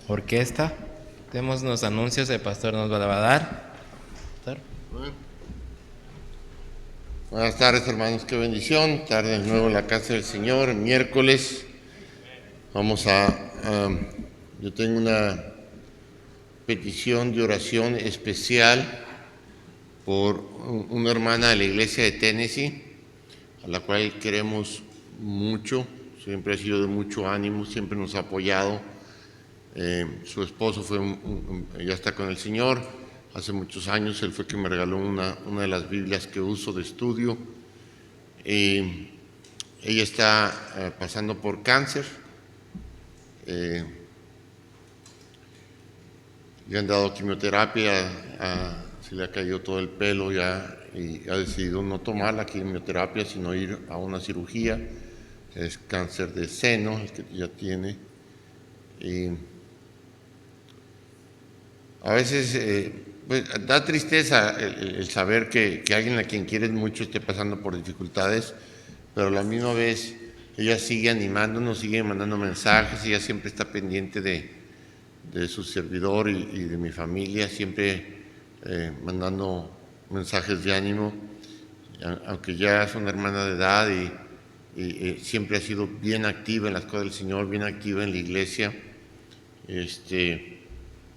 orquesta. Tenemos unos anuncios, el pastor nos va a dar. Pastor. Buenas tardes, hermanos, qué bendición. Tarde de nuevo en la casa del Señor, miércoles. Yo tengo una petición de oración especial por una hermana de la iglesia de Tennessee, a la cual queremos mucho, siempre ha sido de mucho ánimo, siempre nos ha apoyado. Su esposo ya está con el Señor. Hace muchos años él fue quien me regaló una de las Biblias que uso de estudio. Ella está pasando por cáncer. Le han dado quimioterapia, se le ha caído todo el pelo ya y ha decidido no tomar la quimioterapia, sino ir a una cirugía. Es cáncer de seno el que ya tiene. Y a veces pues, da tristeza el saber que alguien a quien quieres mucho esté pasando por dificultades, pero a la misma vez ella sigue animándonos, sigue mandando mensajes, ella siempre está pendiente de su servidor y de mi familia, siempre mandando mensajes de ánimo, aunque ya es una hermana de edad y siempre ha sido bien activa en las cosas del Señor, bien activa en la iglesia.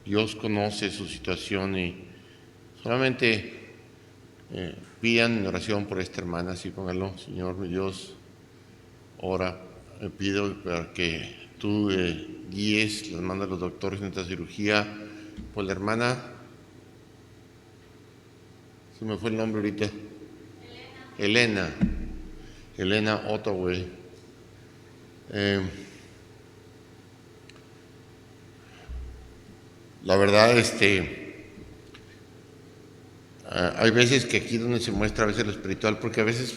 Dios conoce su situación y solamente pidan en oración por esta hermana, así póngalo. Señor mi Dios, ora, pido para que tú guíes, les manda a los doctores en esta cirugía por la hermana, se me fue el nombre ahorita, Elena Ottaway. La verdad, hay veces que aquí donde se muestra a veces lo espiritual, porque a veces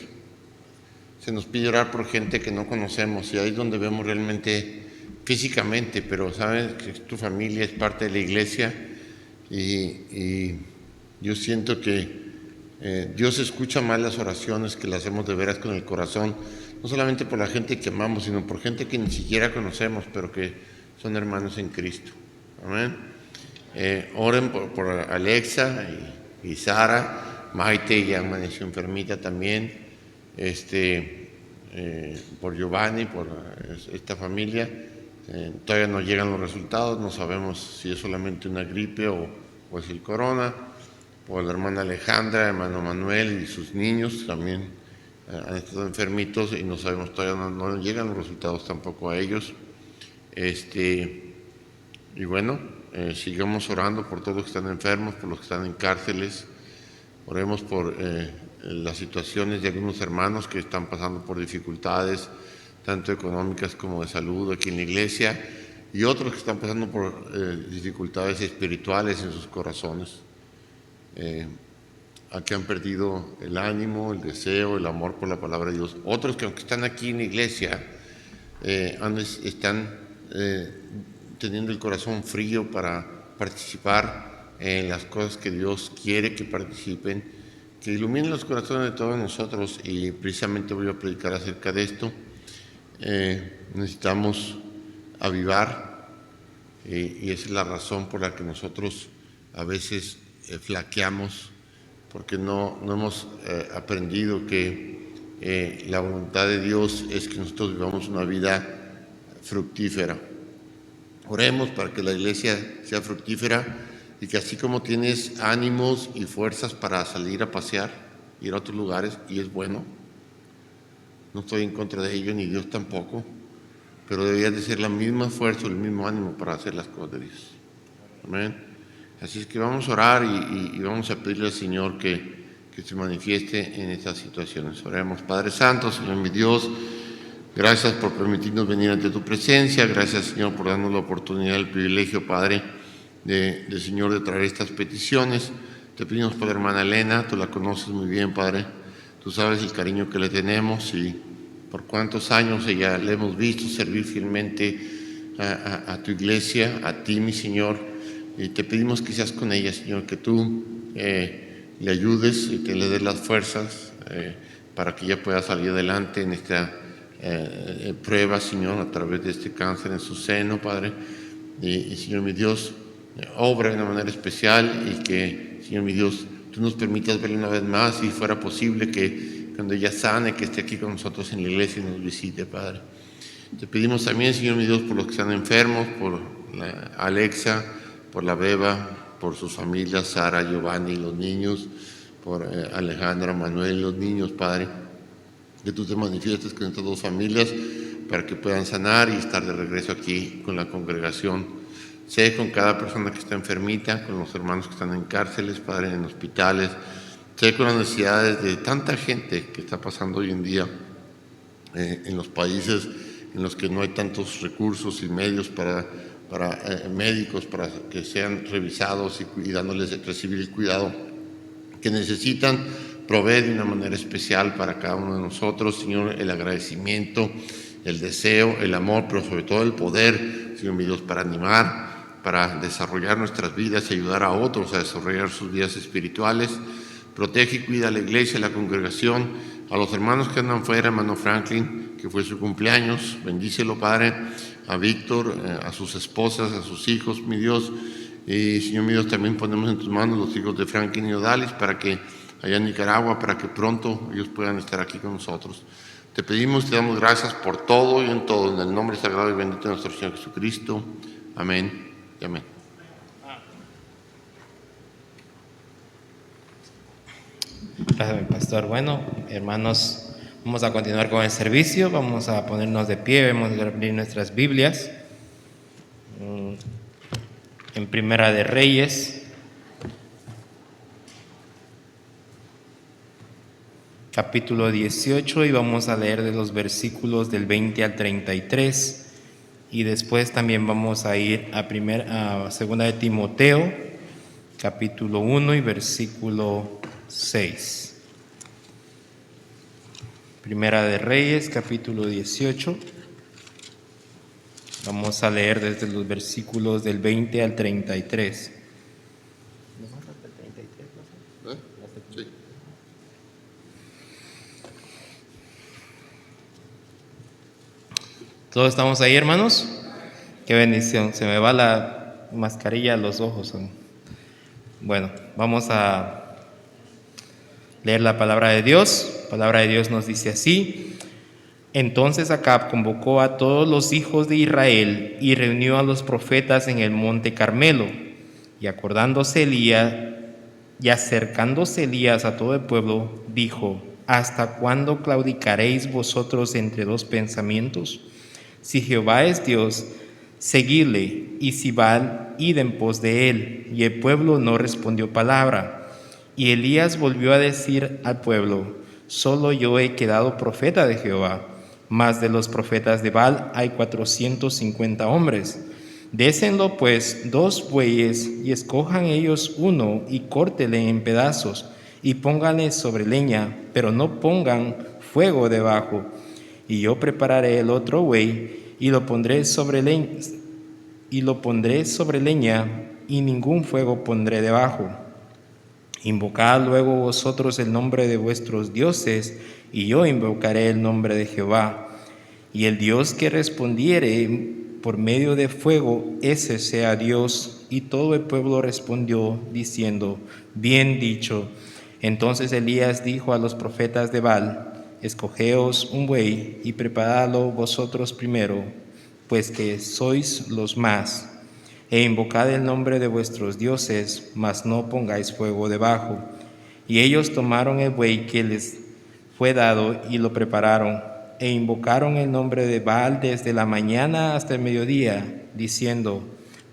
se nos pide orar por gente que no conocemos y ahí es donde vemos realmente físicamente, pero sabes que tu familia es parte de la iglesia y yo siento que Dios escucha más las oraciones que las hacemos de veras con el corazón, no solamente por la gente que amamos, sino por gente que ni siquiera conocemos, pero que son hermanos en Cristo. Amén. Oren por Alexa y Sara. Maite ya amaneció enfermita también. Por Giovanni, por esta familia. Todavía no llegan los resultados, no sabemos si es solamente una gripe o es el corona. Por la hermana Alejandra, hermano Manuel y sus niños también han estado enfermitos y no sabemos, todavía no llegan los resultados tampoco a ellos. Y bueno, sigamos orando por todos los que están enfermos, por los que están en cárceles. Oremos por las situaciones de algunos hermanos que están pasando por dificultades, tanto económicas como de salud aquí en la iglesia, y otros que están pasando por dificultades espirituales en sus corazones. A que han perdido el ánimo, el deseo, el amor por la palabra de Dios. Otros que aunque están aquí en la iglesia, están teniendo el corazón frío para participar en las cosas que Dios quiere que participen, que iluminen los corazones de todos nosotros, y precisamente voy a predicar acerca de esto. Necesitamos avivar, y esa es la razón por la que nosotros a veces flaqueamos, porque no hemos aprendido que la voluntad de Dios es que nosotros vivamos una vida fructífera. Oremos para que la iglesia sea fructífera y que así como tienes ánimos y fuerzas para salir a pasear, ir a otros lugares, y es bueno, no estoy en contra de ello, ni Dios tampoco, pero debería de ser la misma fuerza, el mismo ánimo para hacer las cosas de Dios. Amén. Así es que vamos a orar y vamos a pedirle al Señor que se manifieste en estas situaciones. Oremos. Padre Santo, Señor mi Dios, gracias por permitirnos venir ante tu presencia. Gracias, Señor, por darnos la oportunidad, el privilegio, Padre, de Señor, de traer estas peticiones. Te pedimos por la hermana Elena, tú la conoces muy bien, Padre. Tú sabes el cariño que le tenemos y por cuántos años ella le hemos visto servir fielmente a tu iglesia, a ti, mi Señor. Y te pedimos que seas con ella, Señor, que tú le ayudes y que le des las fuerzas para que ella pueda salir adelante en esta prueba, Señor, a través de este cáncer en su seno, Padre. y Señor mi Dios, obra de una manera especial y que, Señor mi Dios, tú nos permitas verla una vez más y fuera posible que cuando ella sane, que esté aquí con nosotros en la iglesia y nos visite, Padre. Te pedimos también, Señor mi Dios, por los que están enfermos, por la Alexa, por la Beba, por sus familias, Sara, Giovanni, los niños, por Alejandra, Manuel, los niños, Padre. Que tú te manifiestes con estas dos familias para que puedan sanar y estar de regreso aquí con la congregación. Sé con cada persona que está enfermita, con los hermanos que están en cárceles, Padre, en hospitales. Sé con las necesidades de tanta gente que está pasando hoy en día en los países en los que no hay tantos recursos y medios para médicos, para que sean revisados y dándoles recibir el cuidado que necesitan. Provee de una manera especial para cada uno de nosotros, Señor, el agradecimiento, el deseo, el amor, pero sobre todo el poder, Señor mi Dios, para animar, para desarrollar nuestras vidas y ayudar a otros a desarrollar sus vidas espirituales. Protege y cuida a la iglesia, a la congregación, a los hermanos que andan fuera, hermano Franklin, que fue su cumpleaños, bendícelo, Padre, a Víctor, a sus esposas, a sus hijos, mi Dios, y Señor mi Dios, también ponemos en tus manos los hijos de Franklin y Odalis para que allá en Nicaragua, para que pronto ellos puedan estar aquí con nosotros. Te pedimos, te damos gracias por todo y en todo, en el nombre sagrado y bendito de nuestro Señor Jesucristo. Amén y amén. Gracias, pastor. Bueno, hermanos, vamos a continuar con el servicio. Vamos a ponernos de pie, vamos a abrir nuestras Biblias. En Primera de Reyes, capítulo 18, y vamos a leer de los versículos del 20 al 33. Y después también vamos a ir a Segunda de Timoteo, capítulo 1 y versículo 6. Primera de Reyes, capítulo 18. Vamos a leer desde los versículos del 20 al 33. Sí. ¿Todos estamos ahí, hermanos? Qué bendición. Se me va la mascarilla a los ojos. Bueno, vamos a leer la palabra de Dios. La palabra de Dios nos dice así: Entonces Acab convocó a todos los hijos de Israel y reunió a los profetas en el monte Carmelo. Y acordándose Elías y acercándose Elías a todo el pueblo, dijo: ¿Hasta cuándo claudicaréis vosotros entre dos pensamientos? Si Jehová es Dios, seguidle, y si Baal, id en pos de él. Y el pueblo no respondió palabra. Y Elías volvió a decir al pueblo: Solo yo he quedado profeta de Jehová, mas de los profetas de Baal hay 450 hombres. Désenlo pues 2 bueyes, y escojan ellos uno, y córtele en pedazos, y pónganle sobre leña, pero no pongan fuego debajo. Y yo prepararé el otro buey, y lo pondré sobre leña, y ningún fuego pondré debajo. Invocad luego vosotros el nombre de vuestros dioses, y yo invocaré el nombre de Jehová. Y el Dios que respondiere por medio de fuego, ese sea Dios. Y todo el pueblo respondió, diciendo: Bien dicho. Entonces Elías dijo a los profetas de Baal: Escogeos un buey y preparadlo vosotros primero, pues que sois los más. E invocad el nombre de vuestros dioses, mas no pongáis fuego debajo. Y ellos tomaron el buey que les fue dado y lo prepararon, e invocaron el nombre de Baal desde la mañana hasta el mediodía, diciendo: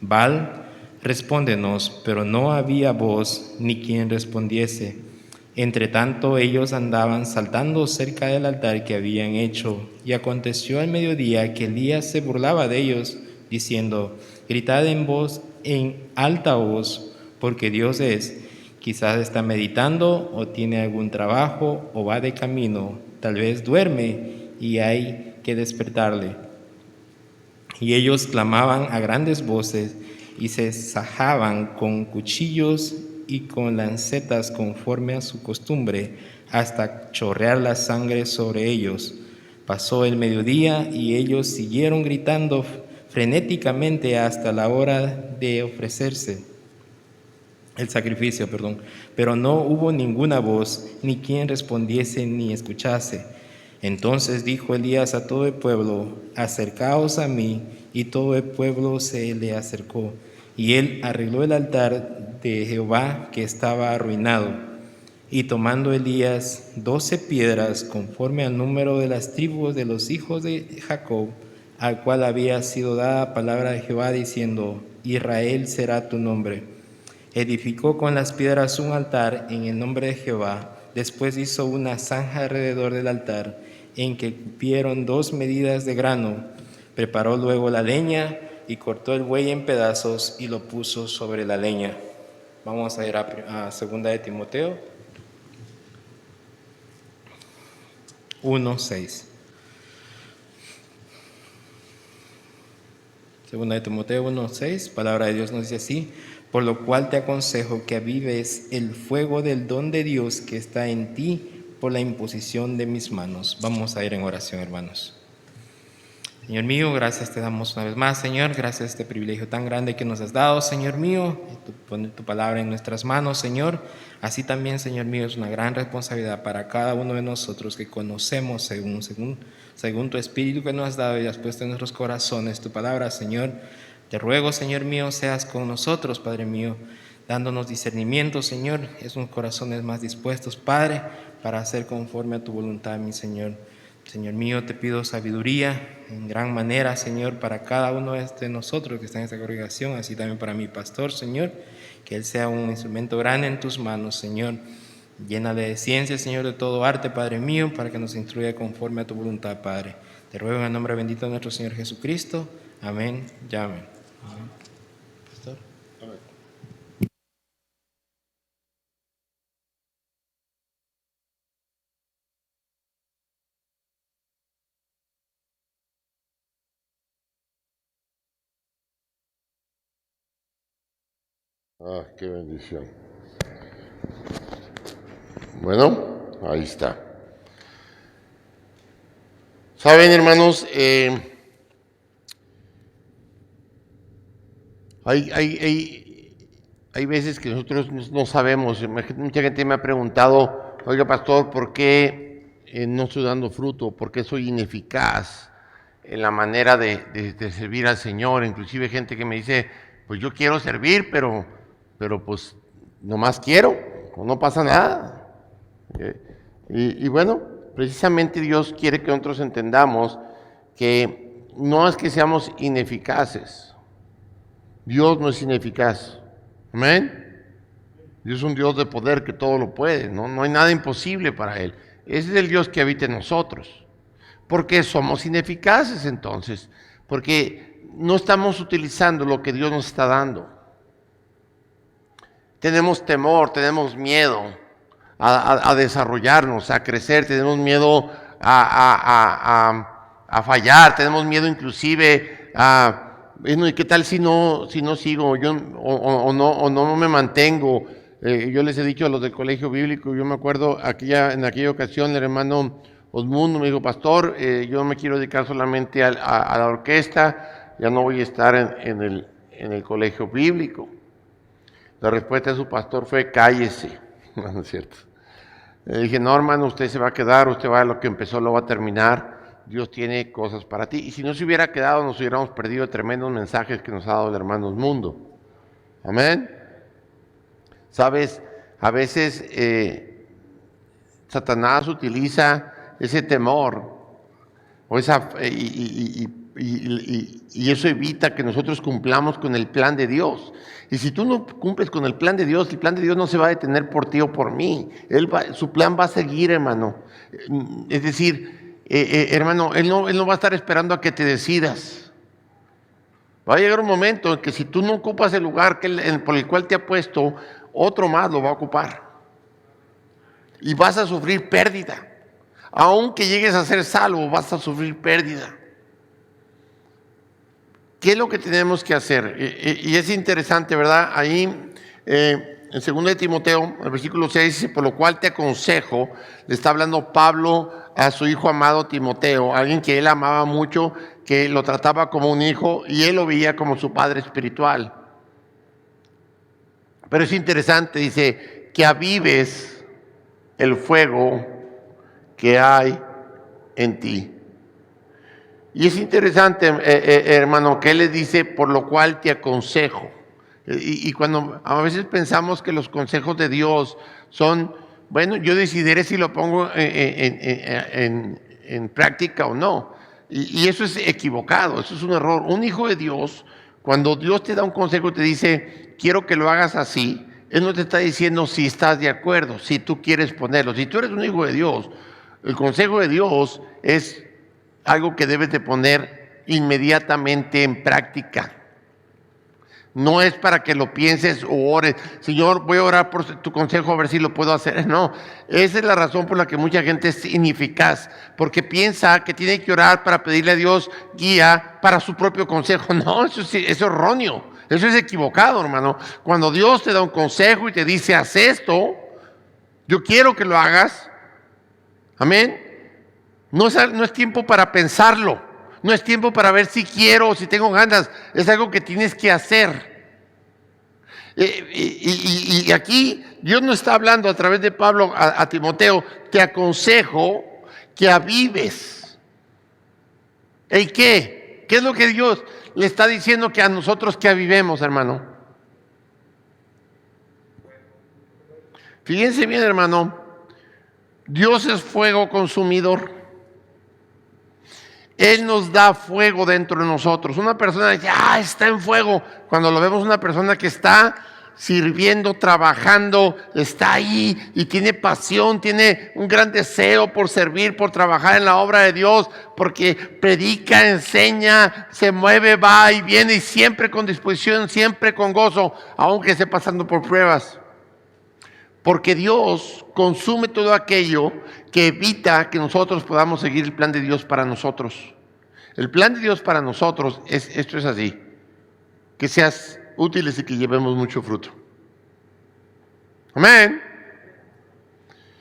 Baal, respóndenos. Pero no había voz ni quien respondiese. Entre tanto ellos andaban saltando cerca del altar que habían hecho. Y aconteció al mediodía que Elías se burlaba de ellos, diciendo: Gritad en alta voz, porque Dios es. Quizás está meditando, o tiene algún trabajo, o va de camino. Tal vez duerme, y hay que despertarle. Y ellos clamaban a grandes voces, y se sajaban con cuchillos y con lancetas conforme a su costumbre, hasta chorrear la sangre sobre ellos. Pasó el mediodía, y ellos siguieron gritando frenéticamente hasta la hora de ofrecerse el sacrificio, pero no hubo ninguna voz, ni quien respondiese ni escuchase. Entonces dijo Elías a todo el pueblo: acercaos a mí. Y todo el pueblo se le acercó, y él arregló el altar de Jehová que estaba arruinado. Y tomando Elías 12 piedras, conforme al número de las tribus de los hijos de Jacob, al cual había sido dada palabra de Jehová, diciendo: Israel será tu nombre, edificó con las piedras un altar en el nombre de Jehová. Después hizo una zanja alrededor del altar, en que cupieron 2 medidas de grano. Preparó luego la leña y cortó el buey en pedazos y lo puso sobre la leña. Vamos a ir a 2 de Timoteo 1:6. 2 de Timoteo 1:6, palabra de Dios nos dice así: por lo cual te aconsejo que avives el fuego del don de Dios que está en ti por la imposición de mis manos. Vamos a ir en oración, hermanos. Señor mío, gracias te damos una vez más, Señor. Gracias a este privilegio tan grande que nos has dado, Señor mío. Poner tu palabra en nuestras manos, Señor. Así también, Señor mío, es una gran responsabilidad para cada uno de nosotros que conocemos según tu Espíritu que nos has dado y has puesto en nuestros corazones tu palabra, Señor. Te ruego, Señor mío, seas con nosotros, Padre mío, dándonos discernimiento, Señor, esos corazones más dispuestos, Padre, para hacer conforme a tu voluntad, mi Señor. Señor mío, te pido sabiduría en gran manera, Señor, para cada uno de nosotros que está en esta congregación, así también para mi pastor, Señor, que él sea un instrumento grande en tus manos, Señor. Llénale de ciencia, Señor, de todo arte, Padre mío, para que nos instruya conforme a tu voluntad, Padre. Te ruego en el nombre bendito de nuestro Señor Jesucristo. Amén y amén. Pastor. Amén. Qué bendición. Bueno, ahí está. Saben, hermanos, hay veces que nosotros no sabemos. Mucha gente me ha preguntado: oiga, pastor, ¿por qué no estoy dando fruto? ¿Por qué soy ineficaz en la manera de servir al Señor? Inclusive gente que me dice: pues yo quiero servir, pero pues nomás quiero, no pasa nada. Y bueno, precisamente Dios quiere que nosotros entendamos que no es que seamos ineficaces. Dios no es ineficaz. Amén. Dios es un Dios de poder que todo lo puede, no hay nada imposible para Él. Ese es el Dios que habita en nosotros. ¿Por qué somos ineficaces entonces? Porque no estamos utilizando lo que Dios nos está dando. Tenemos temor, tenemos miedo a desarrollarnos, a crecer, tenemos miedo a fallar, tenemos miedo inclusive a, bueno, ¿y qué tal si no sigo yo o no me mantengo? Yo les he dicho a los del colegio bíblico, yo me acuerdo en aquella ocasión el hermano Osmundo me dijo: pastor, yo me quiero dedicar solamente a la orquesta, ya no voy a estar en el colegio bíblico. La respuesta de su pastor fue: cállese. No es cierto. Le dije: no, hermano, usted se va a quedar, usted va a lo que empezó, lo va a terminar. Dios tiene cosas para ti. Y si no se hubiera quedado, nos hubiéramos perdido tremendos mensajes que nos ha dado el hermano Osmundo. Amén. Sabes, a veces Satanás utiliza ese temor o y eso evita que nosotros cumplamos con el plan de Dios. Y si tú no cumples con el plan de Dios no se va a detener por ti o por mí. Su plan va a seguir, hermano. Es decir, hermano, Él no va a estar esperando a que te decidas. Va a llegar un momento en que si tú no ocupas el lugar por el cual te ha puesto, otro más lo va a ocupar. Y vas a sufrir pérdida. Aunque llegues a ser salvo, vas a sufrir pérdida. ¿Qué es lo que tenemos que hacer? Y es interesante, ¿verdad? Ahí en 2 de Timoteo, el versículo 6 dice: por lo cual te aconsejo, le está hablando Pablo a su hijo amado Timoteo, alguien que él amaba mucho, que lo trataba como un hijo y él lo veía como su padre espiritual. Pero es interesante, dice, que avives el fuego que hay en ti. Y es interesante, hermano, que él le dice, por lo cual te aconsejo. Y cuando a veces pensamos que los consejos de Dios son, bueno, yo decidiré si lo pongo en práctica o no. Y eso es equivocado, eso es un error. Un hijo de Dios, cuando Dios te da un consejo y te dice, quiero que lo hagas así, Él no te está diciendo si estás de acuerdo, si tú quieres ponerlo. Si tú eres un hijo de Dios, el consejo de Dios es algo que debes de poner inmediatamente en práctica. No es para que lo pienses o ores. Señor, voy a orar por tu consejo a ver si lo puedo hacer. No, esa es la razón por la que mucha gente es ineficaz. Porque piensa que tiene que orar para pedirle a Dios guía para su propio consejo. No, eso es erróneo. Eso es equivocado, hermano. Cuando Dios te da un consejo y te dice, haz esto, yo quiero que lo hagas. Amén. No es tiempo para pensarlo. No es tiempo para ver si quiero o si tengo ganas. Es algo que tienes que hacer. Y aquí Dios no está hablando a través de Pablo a Timoteo. Te aconsejo que avives. ¿El qué? ¿Qué es lo que Dios le está diciendo que a nosotros que avivemos, hermano? Fíjense bien, hermano. Dios es fuego consumidor. Él nos da fuego dentro de nosotros. Una persona dice, está en fuego. Cuando lo vemos una persona que está sirviendo, trabajando, está ahí y tiene pasión, tiene un gran deseo por servir, por trabajar en la obra de Dios, porque predica, enseña, se mueve, va y viene y siempre con disposición, siempre con gozo, aunque esté pasando por pruebas. Porque Dios consume todo aquello que evita que nosotros podamos seguir el plan de Dios para nosotros. El plan de Dios para nosotros esto es así: que seas útiles y que llevemos mucho fruto. Amén.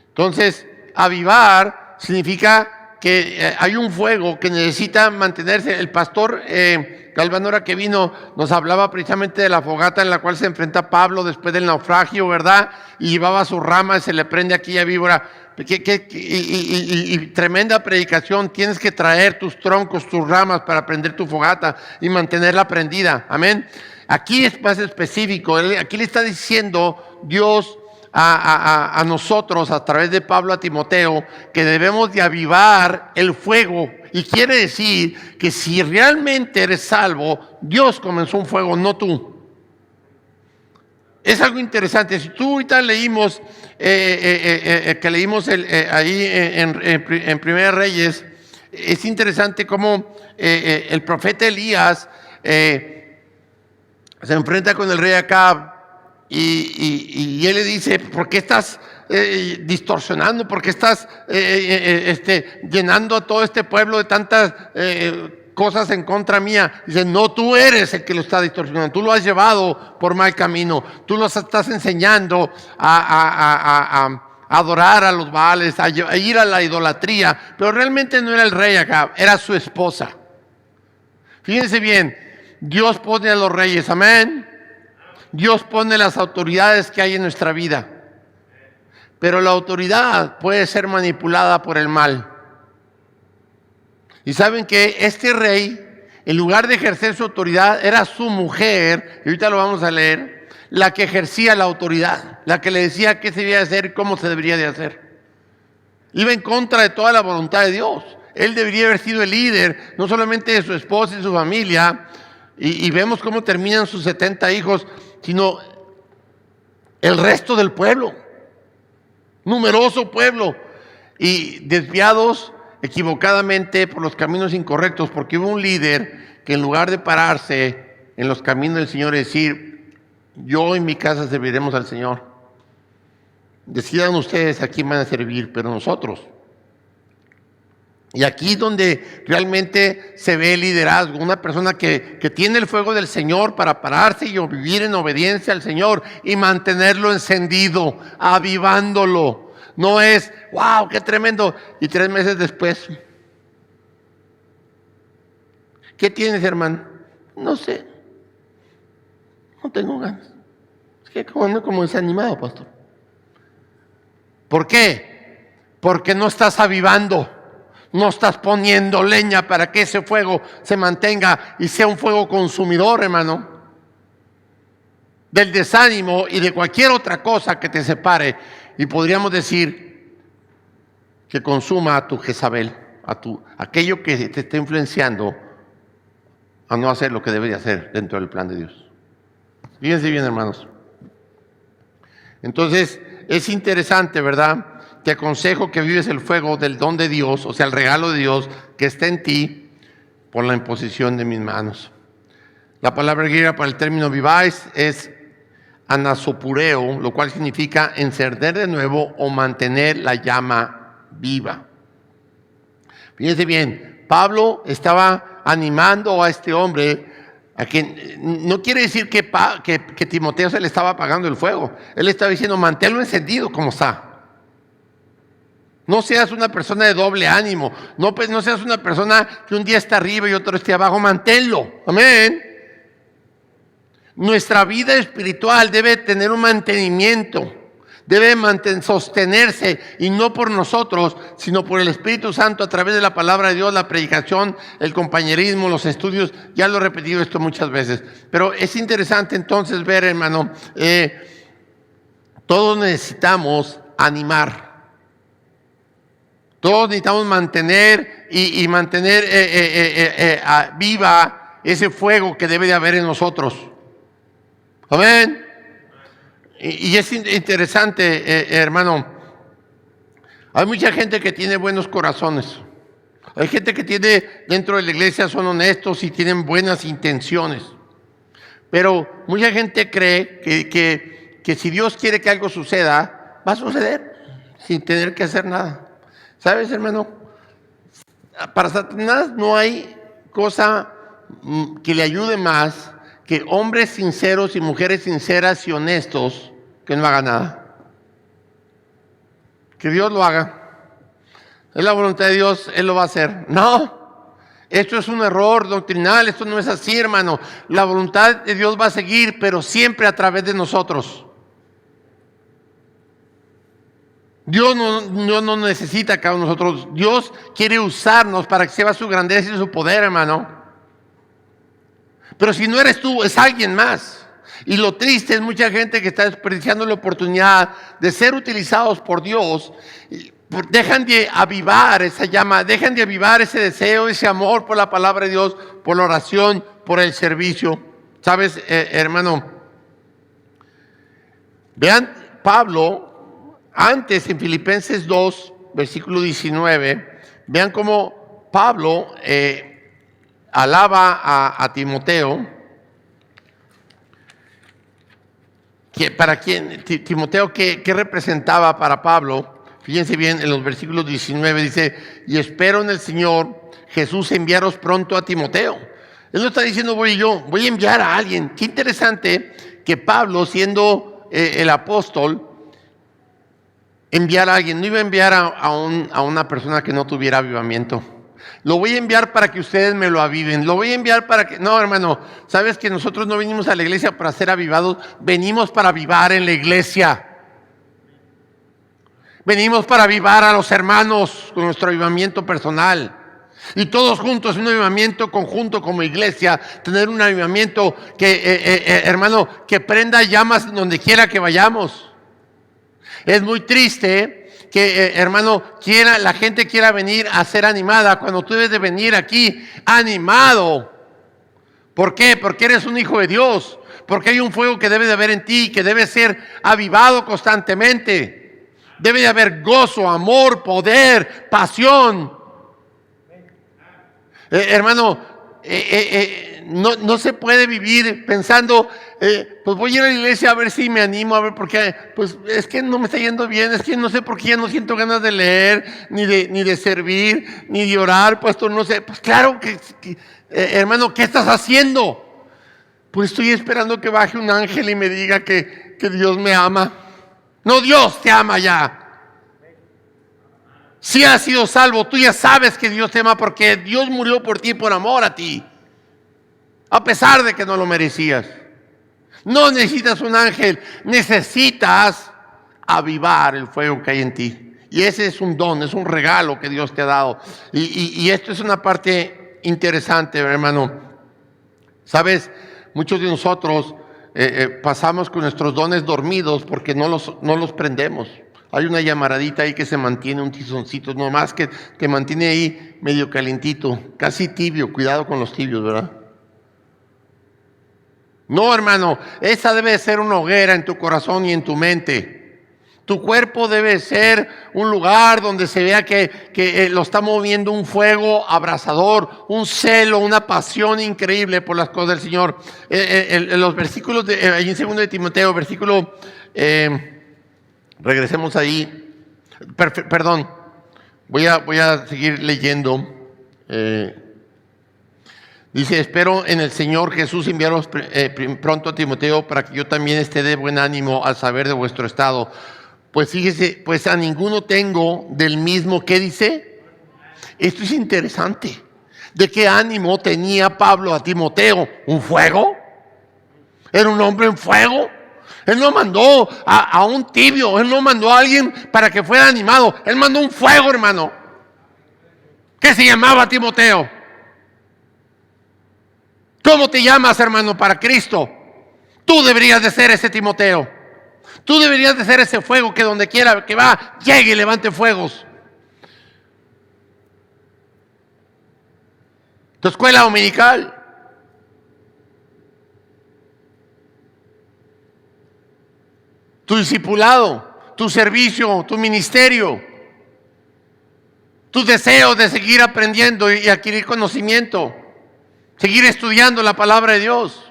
Entonces, avivar significa que hay un fuego que necesita mantenerse. El pastor Galvanora que vino nos hablaba precisamente de la fogata en la cual se enfrenta Pablo después del naufragio, ¿verdad? Y llevaba su rama y se le prende aquella víbora. Y tremenda predicación. Tienes que traer tus troncos, tus ramas para prender tu fogata y mantenerla prendida. Amén. Aquí es más específico. Aquí le está diciendo Dios a nosotros a través de Pablo a Timoteo que debemos de avivar el fuego. Y quiere decir que si realmente eres salvo, Dios comenzó un fuego, no tú. Es algo interesante. Si tú ahorita leímos ahí en Primera Reyes, es interesante cómo el profeta Elías se enfrenta con el rey Acab y él le dice, ¿por qué estás distorsionando? ¿Por qué estás llenando a todo este pueblo de tantas cosas en contra mía? Dice, no, tú eres el que lo está distorsionando, tú lo has llevado por mal camino, tú los estás enseñando a adorar a los Baales, a ir a la idolatría. Pero realmente no era el rey Acab, era su esposa. Fíjense bien, Dios pone a los reyes, amén. Dios pone las autoridades que hay en nuestra vida. Pero la autoridad puede ser manipulada por el mal. Y saben que este rey, en lugar de ejercer su autoridad, era su mujer, y ahorita lo vamos a leer, la que ejercía la autoridad, la que le decía qué se debía hacer y cómo se debería de hacer. Iba en contra de toda la voluntad de Dios. Él debería haber sido el líder, no solamente de su esposa y su familia, y vemos cómo terminan sus 70 hijos, sino el resto del pueblo, numeroso pueblo, y desviados equivocadamente por los caminos incorrectos, porque hubo un líder que en lugar de pararse en los caminos del Señor y decir, yo y mi casa serviremos al Señor, decidan ustedes a quién van a servir, pero nosotros. Y aquí es donde realmente se ve el liderazgo, una persona que tiene el fuego del Señor para pararse y vivir en obediencia al Señor y mantenerlo encendido, avivándolo. No es, wow, qué tremendo. Y 3 meses después, ¿qué tienes, hermano? No sé. No tengo ganas. Es que ando como desanimado, pastor. ¿Por qué? Porque no estás avivando. No estás poniendo leña para que ese fuego se mantenga y sea un fuego consumidor, hermano, del desánimo y de cualquier otra cosa que te separe. Y podríamos decir que consuma a tu Jezabel, aquello que te está influenciando a no hacer lo que debería hacer dentro del plan de Dios. Fíjense bien, hermanos. Entonces, es interesante, ¿verdad? Te aconsejo que vives el fuego del don de Dios, o sea, el regalo de Dios que está en ti por la imposición de mis manos. La palabra griega para el término viváis es anasopureo, lo cual significa encender de nuevo o mantener la llama viva. Fíjense bien, Pablo estaba animando a este hombre a que no quiere decir que Timoteo se le estaba apagando el fuego. Él estaba diciendo, manténlo encendido como está. No seas una persona de doble ánimo. No seas una persona que un día está arriba y otro esté abajo. Manténlo. Amén. Nuestra vida espiritual debe tener un mantenimiento. Debe sostenerse, y no por nosotros, sino por el Espíritu Santo a través de la palabra de Dios, la predicación, el compañerismo, los estudios. Ya lo he repetido esto muchas veces. Pero es interesante entonces ver, hermano, todos necesitamos animar. Todos necesitamos mantener y mantener viva ese fuego que debe de haber en nosotros. Amén. Y es interesante, hermano. Hay mucha gente que tiene buenos corazones. Hay gente que tiene dentro de la iglesia, son honestos y tienen buenas intenciones. Pero mucha gente cree que si Dios quiere que algo suceda, va a suceder sin tener que hacer nada. ¿Sabes, hermano? Para Satanás no hay cosa que le ayude más que hombres sinceros y mujeres sinceras y honestos que no hagan nada. Que Dios lo haga. Es la voluntad de Dios, Él lo va a hacer. No, esto es un error doctrinal, esto no es así, hermano. La voluntad de Dios va a seguir, pero siempre a través de nosotros. Dios no necesita a cada uno de nosotros. Dios quiere usarnos para que se vea su grandeza y su poder, hermano. Pero si no eres tú, es alguien más. Y lo triste es mucha gente que está desperdiciando la oportunidad de ser utilizados por Dios. Dejan de avivar esa llama, dejan de avivar ese deseo, ese amor por la palabra de Dios, por la oración, por el servicio. ¿Sabes, hermano? Vean, Pablo, antes en Filipenses 2, versículo 19, vean cómo Pablo alaba a Timoteo. ¿Para quién? Timoteo, ¿qué representaba para Pablo? Fíjense bien, en los versículos 19 dice, y espero en el Señor Jesús enviaros pronto a Timoteo. Él no está diciendo voy a enviar a alguien. Qué interesante que Pablo, siendo el apóstol, enviar a alguien. No iba a enviar a una persona que no tuviera avivamiento. Lo voy a enviar para que ustedes me lo aviven. Lo voy a enviar para que... No, hermano, sabes que nosotros no venimos a la iglesia para ser avivados. Venimos para avivar en la iglesia. Venimos para avivar a los hermanos con nuestro avivamiento personal. Y todos juntos, un avivamiento conjunto como iglesia. Tener un avivamiento que, hermano, que prenda llamas donde quiera que vayamos. Es muy triste que, hermano, la gente quiera venir a ser animada cuando tú debes de venir aquí animado. ¿Por qué? Porque eres un hijo de Dios. Porque hay un fuego que debe de haber en ti, que debe ser avivado constantemente. Debe de haber gozo, amor, poder, pasión. Hermano, no se puede vivir pensando, pues voy a ir a la iglesia a ver si me animo, a ver por qué, pues es que no me está yendo bien, es que no sé por qué ya no siento ganas de leer, ni de servir, ni de orar, pues no sé. Pues claro que hermano, ¿qué estás haciendo? Pues estoy esperando que baje un ángel y me diga que Dios me ama. No, Dios te ama ya. Si has sido salvo, tú ya sabes que Dios te ama porque Dios murió por ti por amor a ti. A pesar de que no lo merecías. No necesitas un ángel, necesitas avivar el fuego que hay en ti. Y ese es un don, es un regalo que Dios te ha dado. Y esto es una parte interesante, hermano. Sabes, muchos de nosotros pasamos con nuestros dones dormidos porque no los prendemos. Hay una llamaradita ahí que se mantiene, un tizoncito, nomás que te mantiene ahí medio calientito, casi tibio. Cuidado con los tibios, ¿verdad? No, hermano, esa debe ser una hoguera en tu corazón y en tu mente. Tu cuerpo debe ser un lugar donde se vea que lo está moviendo un fuego abrasador, un celo, una pasión increíble por las cosas del Señor. En los versículos, ahí en 2 de Timoteo, versículo, regresemos ahí, perdón, voy a seguir leyendo. Dice, espero en el Señor Jesús enviaros pronto a Timoteo para que yo también esté de buen ánimo al saber de vuestro estado. Pues fíjese, pues a ninguno tengo del mismo, ¿qué dice? Esto es interesante. ¿De qué ánimo tenía Pablo a Timoteo? ¿Un fuego? ¿Era un hombre en fuego? Él no mandó a un tibio, él no mandó a alguien para que fuera animado. Él mandó un fuego, hermano, que se llamaba Timoteo. ¿Cómo te llamas, hermano, para Cristo? Tú deberías de ser ese Timoteo. Tú deberías de ser ese fuego que donde quiera que va, llegue y levante fuegos. Tu escuela dominical. Tu discipulado, tu servicio, tu ministerio. Tu deseo de seguir aprendiendo y adquirir conocimiento. Seguir estudiando la palabra de Dios.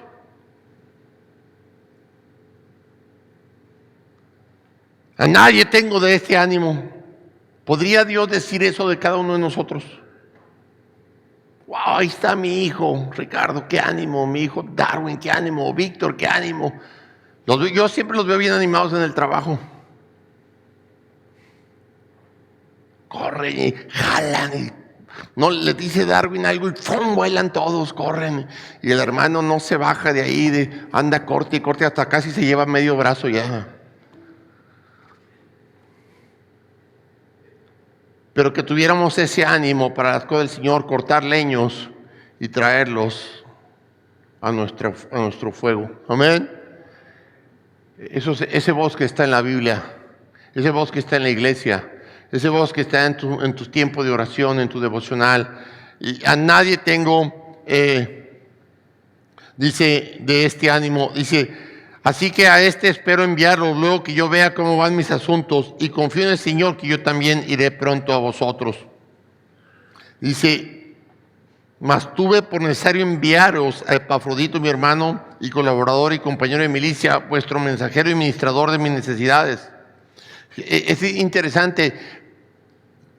A nadie tengo de este ánimo. ¿Podría Dios decir eso de cada uno de nosotros? Wow, ahí está mi hijo Ricardo, qué ánimo. Mi hijo Darwin, qué ánimo. Víctor, qué ánimo. Yo siempre los veo bien animados en el trabajo. Corren y jalan y no le dice Darwin algo y ¡fum! Vuelan todos, corren. Y el hermano no se baja de ahí, anda corte y corte, hasta casi se lleva medio brazo ya. Pero que tuviéramos ese ánimo para las cosas del Señor, cortar leños y traerlos a nuestro fuego. Amén. Ese bosque está en la Biblia, ese bosque está en la iglesia. Ese bosque está en tu tiempo de oración, en tu devocional. Y a nadie tengo, dice, de este ánimo. Dice, así que a este espero enviarlo luego que yo vea cómo van mis asuntos. Y confío en el Señor que yo también iré pronto a vosotros. Dice, mas tuve por necesario enviaros a Epafrodito, mi hermano y colaborador y compañero de milicia, vuestro mensajero y ministrador de mis necesidades. Es interesante.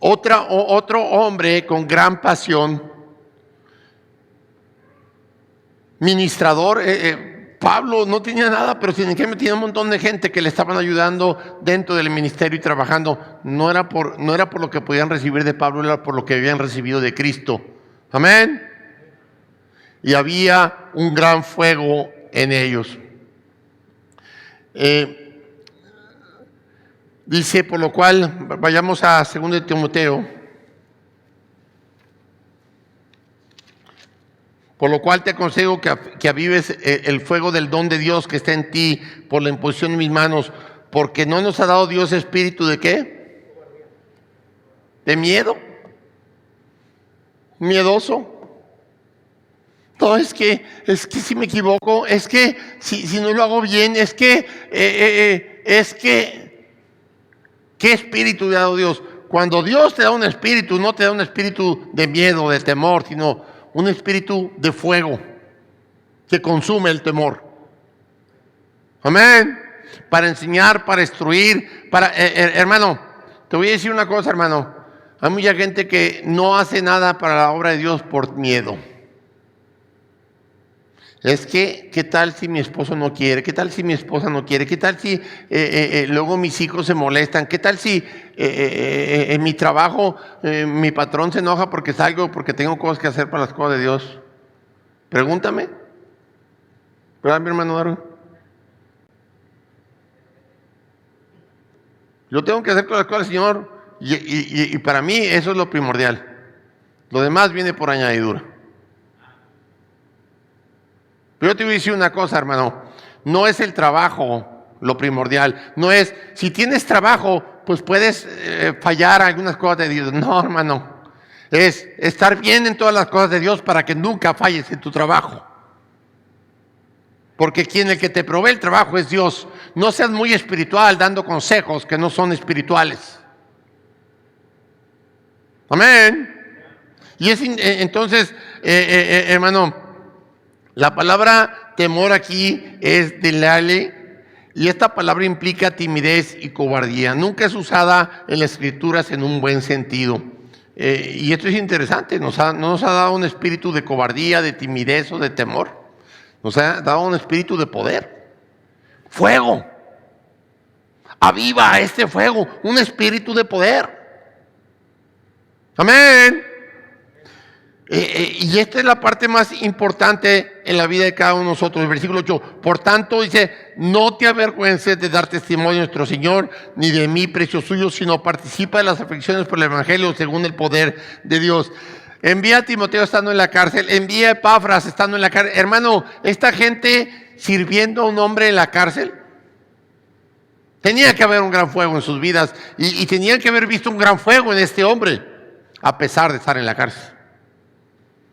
Otro hombre con gran pasión, ministrador. Pablo no tenía nada, pero sin embargo tenía un montón de gente que le estaban ayudando dentro del ministerio y trabajando. No era por lo que podían recibir de Pablo, era por lo que habían recibido de Cristo. Amén. Y había un gran fuego en ellos. Dice, por lo cual, vayamos a 2 de Timoteo. Por lo cual te aconsejo que avives el fuego del don de Dios que está en ti por la imposición de mis manos, porque no nos ha dado Dios espíritu de ¿qué? De miedo. Miedoso. No, es que si me equivoco, es que si no lo hago bien, es que ¿qué espíritu le ha dado Dios? Cuando Dios te da un espíritu, no te da un espíritu de miedo, de temor, sino un espíritu de fuego que consume el temor. Amén. Para enseñar, para instruir, hermano, te voy a decir una cosa, hermano. Hay mucha gente que no hace nada para la obra de Dios por miedo. Es que, ¿qué tal si mi esposo no quiere? ¿Qué tal si mi esposa no quiere? ¿Qué tal si luego mis hijos se molestan? ¿Qué tal si en mi trabajo mi patrón se enoja porque salgo, porque tengo cosas que hacer para las cosas de Dios? Pregúntame. ¿Verdad, mi hermano Darwin? Yo tengo que hacer con las cosas del Señor y para mí eso es lo primordial. Lo demás viene por añadidura. Pero yo te voy a decir una cosa, hermano. No es el trabajo lo primordial. No es, si tienes trabajo, pues puedes fallar algunas cosas de Dios. No, hermano. Es estar bien en todas las cosas de Dios para que nunca falles en tu trabajo. Porque el que te provee el trabajo es Dios. No seas muy espiritual dando consejos que no son espirituales. Amén. Y entonces, hermano, la palabra temor aquí es delale, y esta palabra implica timidez y cobardía. Nunca es usada en las Escrituras en un buen sentido. Y esto es interesante, no nos ha dado un espíritu de cobardía, de timidez o de temor. Nos ha dado un espíritu de poder. Fuego. Aviva este fuego, un espíritu de poder. Amén. Y esta es la parte más importante en la vida de cada uno de nosotros. El versículo 8, por tanto dice, no te avergüences de dar testimonio de nuestro Señor, ni de mí, precio suyo, sino participa de las aflicciones por el Evangelio según el poder de Dios. Envía a Timoteo estando en la cárcel, envía a Epafras estando en la cárcel. Hermano, esta gente sirviendo a un hombre en la cárcel, tenía que haber un gran fuego en sus vidas y tenían que haber visto un gran fuego en este hombre, a pesar de estar en la cárcel.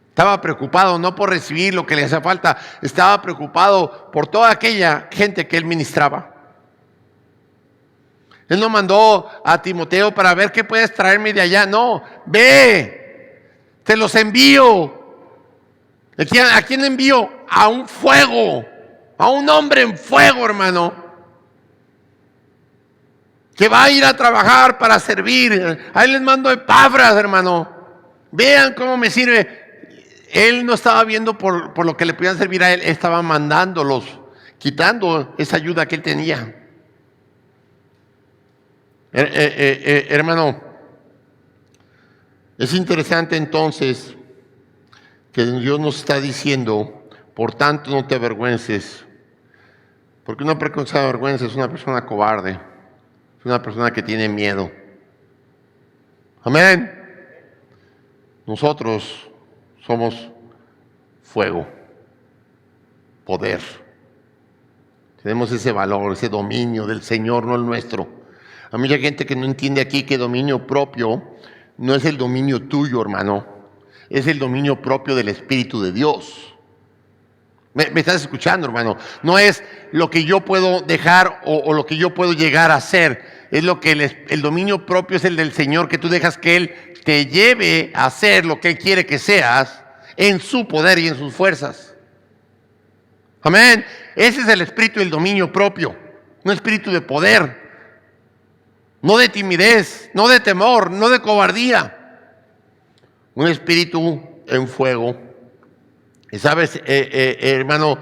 Estaba preocupado no por recibir lo que le hacía falta, estaba preocupado por toda aquella gente que él ministraba. Él no mandó a Timoteo para ver qué puedes traerme de allá. No, ve, te los envío. ¿A quién envío? A un fuego, a un hombre en fuego, hermano, que va a ir a trabajar para servir. Ahí les mando Epafras, hermano. Vean cómo me sirve. Él no estaba viendo por lo que le podían servir a él, estaba mandándolos, quitando esa ayuda que él tenía. Hermano, es interesante entonces que Dios nos está diciendo, por tanto no te avergüences, porque una persona que se avergüenza es una persona cobarde, es una persona que tiene miedo. Amén. Nosotros somos fuego, poder. Tenemos ese valor, ese dominio del Señor, no el nuestro. Hay mucha gente que no entiende aquí que dominio propio no es el dominio tuyo, hermano. Es el dominio propio del Espíritu de Dios. ¿Me estás escuchando, hermano? No es lo que yo puedo dejar o lo que yo puedo llegar a hacer. Es lo que el dominio propio es el del Señor, que tú dejas que Él te lleve a hacer lo que Él quiere que seas en su poder y en sus fuerzas. Amén. Ese es el espíritu del dominio propio. Un espíritu de poder. No de timidez, no de temor, no de cobardía. Un espíritu en fuego. Y sabes, hermano,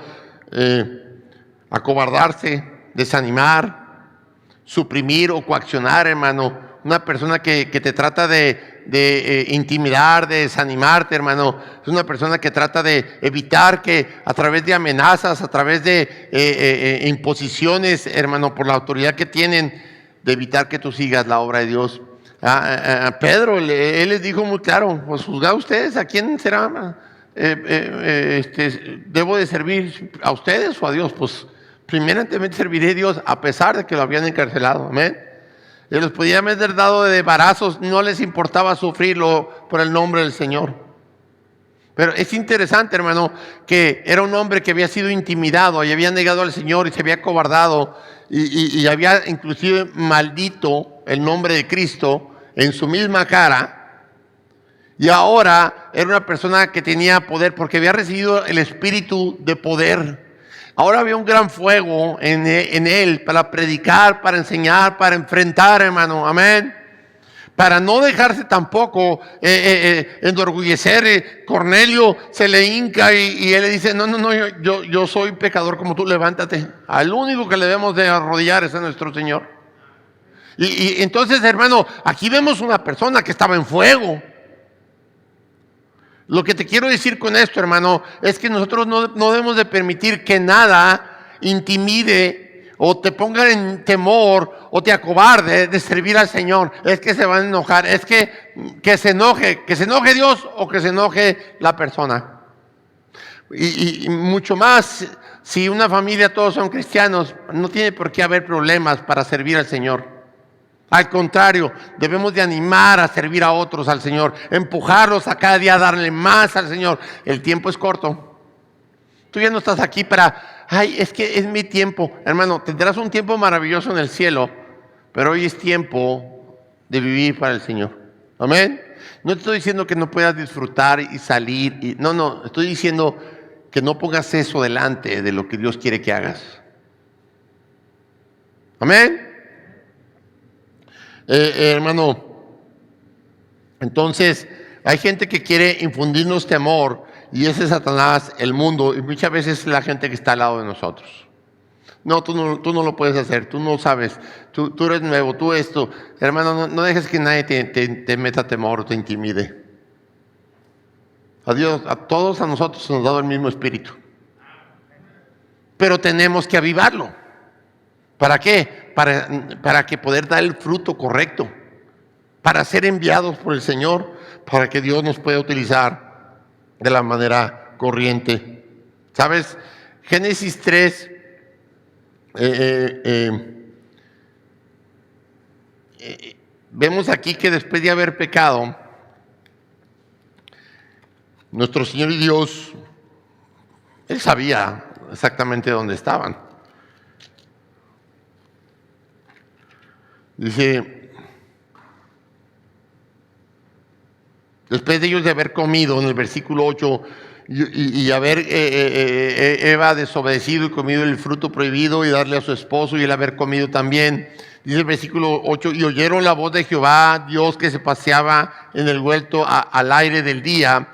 acobardarse, desanimar, suprimir o coaccionar, hermano. Una persona que te trata de intimidar, de desanimarte, hermano. Es una persona que trata de evitar que a través de amenazas, a través de imposiciones, hermano, por la autoridad que tienen, de evitar que tú sigas la obra de Dios. Pedro, él les dijo muy claro, pues juzgad ustedes, ¿a quién será? ¿Debo de servir a ustedes o a Dios? Pues primeramente serviré a Dios a pesar de que lo habían encarcelado. Amén. Y los podían haber dado de embarazos, no les importaba sufrirlo por el nombre del Señor. Pero es interesante, hermano, que era un hombre que había sido intimidado y había negado al Señor y se había cobardado y había inclusive maldito el nombre de Cristo en su misma cara. Y ahora era una persona que tenía poder porque había recibido el espíritu de poder. Ahora había un gran fuego en él para predicar, para enseñar, para enfrentar, hermano. Amén. Para no dejarse tampoco enorgullecer, Cornelio se le hinca y él le dice, no, yo soy pecador como tú, levántate. Al único que le debemos de arrodillar es a nuestro Señor. Y entonces, hermano, aquí vemos una persona que estaba en fuego. Lo que te quiero decir con esto, hermano, es que nosotros no debemos de permitir que nada intimide o te ponga en temor o te acobarde de servir al Señor. Es que se van a enojar, es que se enoje Dios o que se enoje la persona. Y mucho más, si una familia todos son cristianos, no tiene por qué haber problemas para servir al Señor. Al contrario, debemos de animar a servir a otros al Señor, empujarlos a cada día a darle más al Señor. El tiempo es corto. Tú ya no estás aquí para, es que es mi tiempo. Hermano, tendrás un tiempo maravilloso en el cielo, pero hoy es tiempo de vivir para el Señor. Amén. No te estoy diciendo que no puedas disfrutar y salir. No, estoy diciendo que no pongas eso delante de lo que Dios quiere que hagas. Amén. Hermano, entonces hay gente que quiere infundirnos temor y ese es Satanás, el mundo, y muchas veces la gente que está al lado de nosotros. No, tú no lo puedes hacer, tú no sabes, tú eres nuevo, tú esto. Hermano, no dejes que nadie te meta temor o te intimide. A Dios, a todos a nosotros nos ha dado el mismo espíritu, pero tenemos que avivarlo. ¿Para qué? Para que poder dar el fruto correcto, para ser enviados por el Señor, para que Dios nos pueda utilizar de la manera corriente. ¿Sabes? Génesis 3, vemos aquí que después de haber pecado, nuestro Señor y Dios, Él sabía exactamente dónde estaban. Dice, después de ellos de haber comido, en el versículo 8, y haber Eva desobedecido y comido el fruto prohibido y darle a su esposo y él haber comido también, dice el versículo 8, y oyeron la voz de Jehová, Dios que se paseaba en el huerto al aire del día,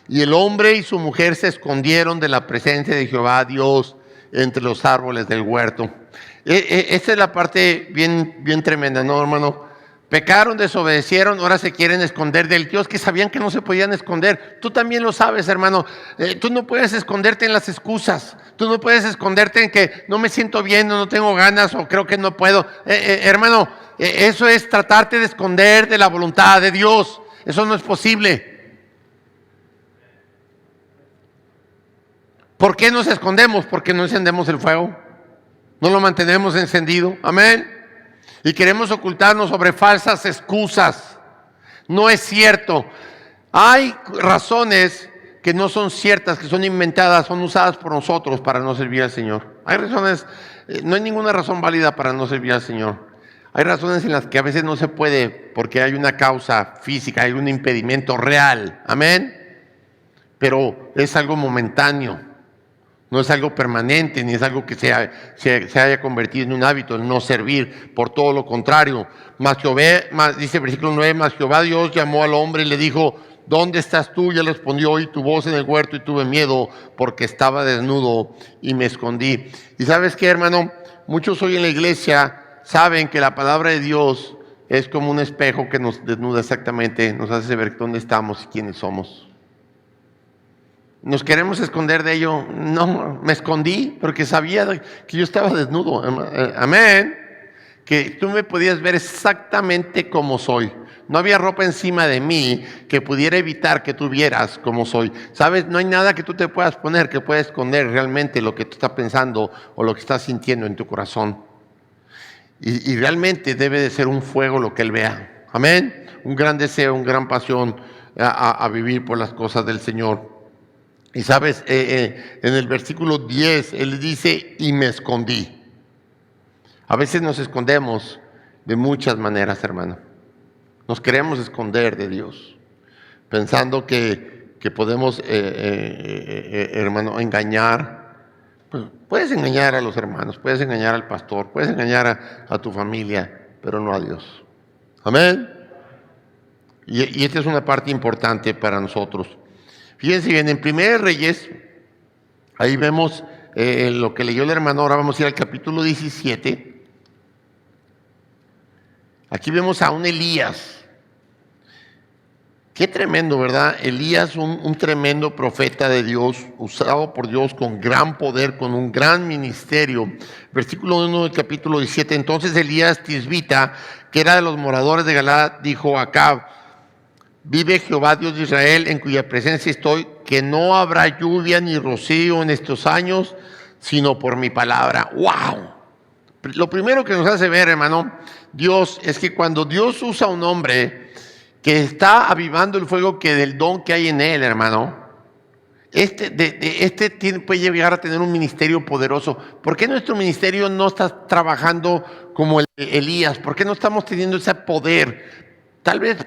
y el hombre y su mujer se escondieron de la presencia de Jehová, Dios, entre los árboles del huerto. Esta es la parte bien tremenda, ¿no, hermano? Pecaron, desobedecieron, ahora se quieren esconder del Dios que sabían que no se podían esconder. Tú también lo sabes, hermano. Tú no puedes esconderte en las excusas. Tú no puedes esconderte en que no me siento bien, no tengo ganas o creo que no puedo. Hermano, eso es tratarte de esconder de la voluntad de Dios. Eso no es posible. ¿Por qué nos escondemos? Porque no encendemos el fuego. No lo mantenemos encendido. Amén. Y queremos ocultarnos sobre falsas excusas. No es cierto. Hay razones que no son ciertas, que son inventadas, son usadas por nosotros para no servir al Señor. Hay razones, no hay ninguna razón válida para no servir al Señor. Hay razones en las que a veces no se puede porque hay una causa física, hay un impedimento real. Amén. Pero es algo momentáneo. No es algo permanente, ni es algo que se haya convertido en un hábito, el no servir. Por todo lo contrario. Dice el versículo 9, mas Jehová Dios llamó al hombre y le dijo, ¿dónde estás tú? Y él respondió, oí tu voz en el huerto y tuve miedo porque estaba desnudo y me escondí. Y ¿sabes qué, hermano? Muchos hoy en la iglesia saben que la palabra de Dios es como un espejo que nos desnuda exactamente, nos hace ver dónde estamos y quiénes somos. ¿Nos queremos esconder de ello? No, me escondí porque sabía que yo estaba desnudo. Amén. Que tú me podías ver exactamente como soy. No había ropa encima de mí que pudiera evitar que tú vieras como soy. ¿Sabes? No hay nada que tú te puedas poner que pueda esconder realmente lo que tú estás pensando o lo que estás sintiendo en tu corazón. Y realmente debe de ser un fuego lo que Él vea. Amén. Un gran deseo, una gran pasión a vivir por las cosas del Señor. Y sabes, en el versículo 10, Él dice, y me escondí. A veces nos escondemos de muchas maneras, hermano. Nos queremos esconder de Dios, pensando que podemos, hermano, engañar. Pues, puedes engañar a los hermanos, puedes engañar al pastor, puedes engañar a tu familia, pero no a Dios. Amén. Y esta es una parte importante para nosotros. Fíjense bien, en 1 Reyes, ahí vemos lo que leyó el hermano. Ahora vamos a ir al capítulo 17. Aquí vemos a un Elías. Qué tremendo, ¿verdad? Elías, un tremendo profeta de Dios, usado por Dios con gran poder, con un gran ministerio. Versículo 1 del capítulo 17. Entonces Elías Tisbita, que era de los moradores de Galaad, dijo a Acab: vive Jehová Dios de Israel, en cuya presencia estoy, que no habrá lluvia ni rocío en estos años, sino por mi palabra. ¡Wow! Lo primero que nos hace ver, hermano, Dios, es que cuando Dios usa a un hombre que está avivando el fuego del don que hay en él, hermano, puede llegar a tener un ministerio poderoso. ¿Por qué nuestro ministerio no está trabajando como Elías? ¿Por qué no estamos teniendo ese poder? Tal vez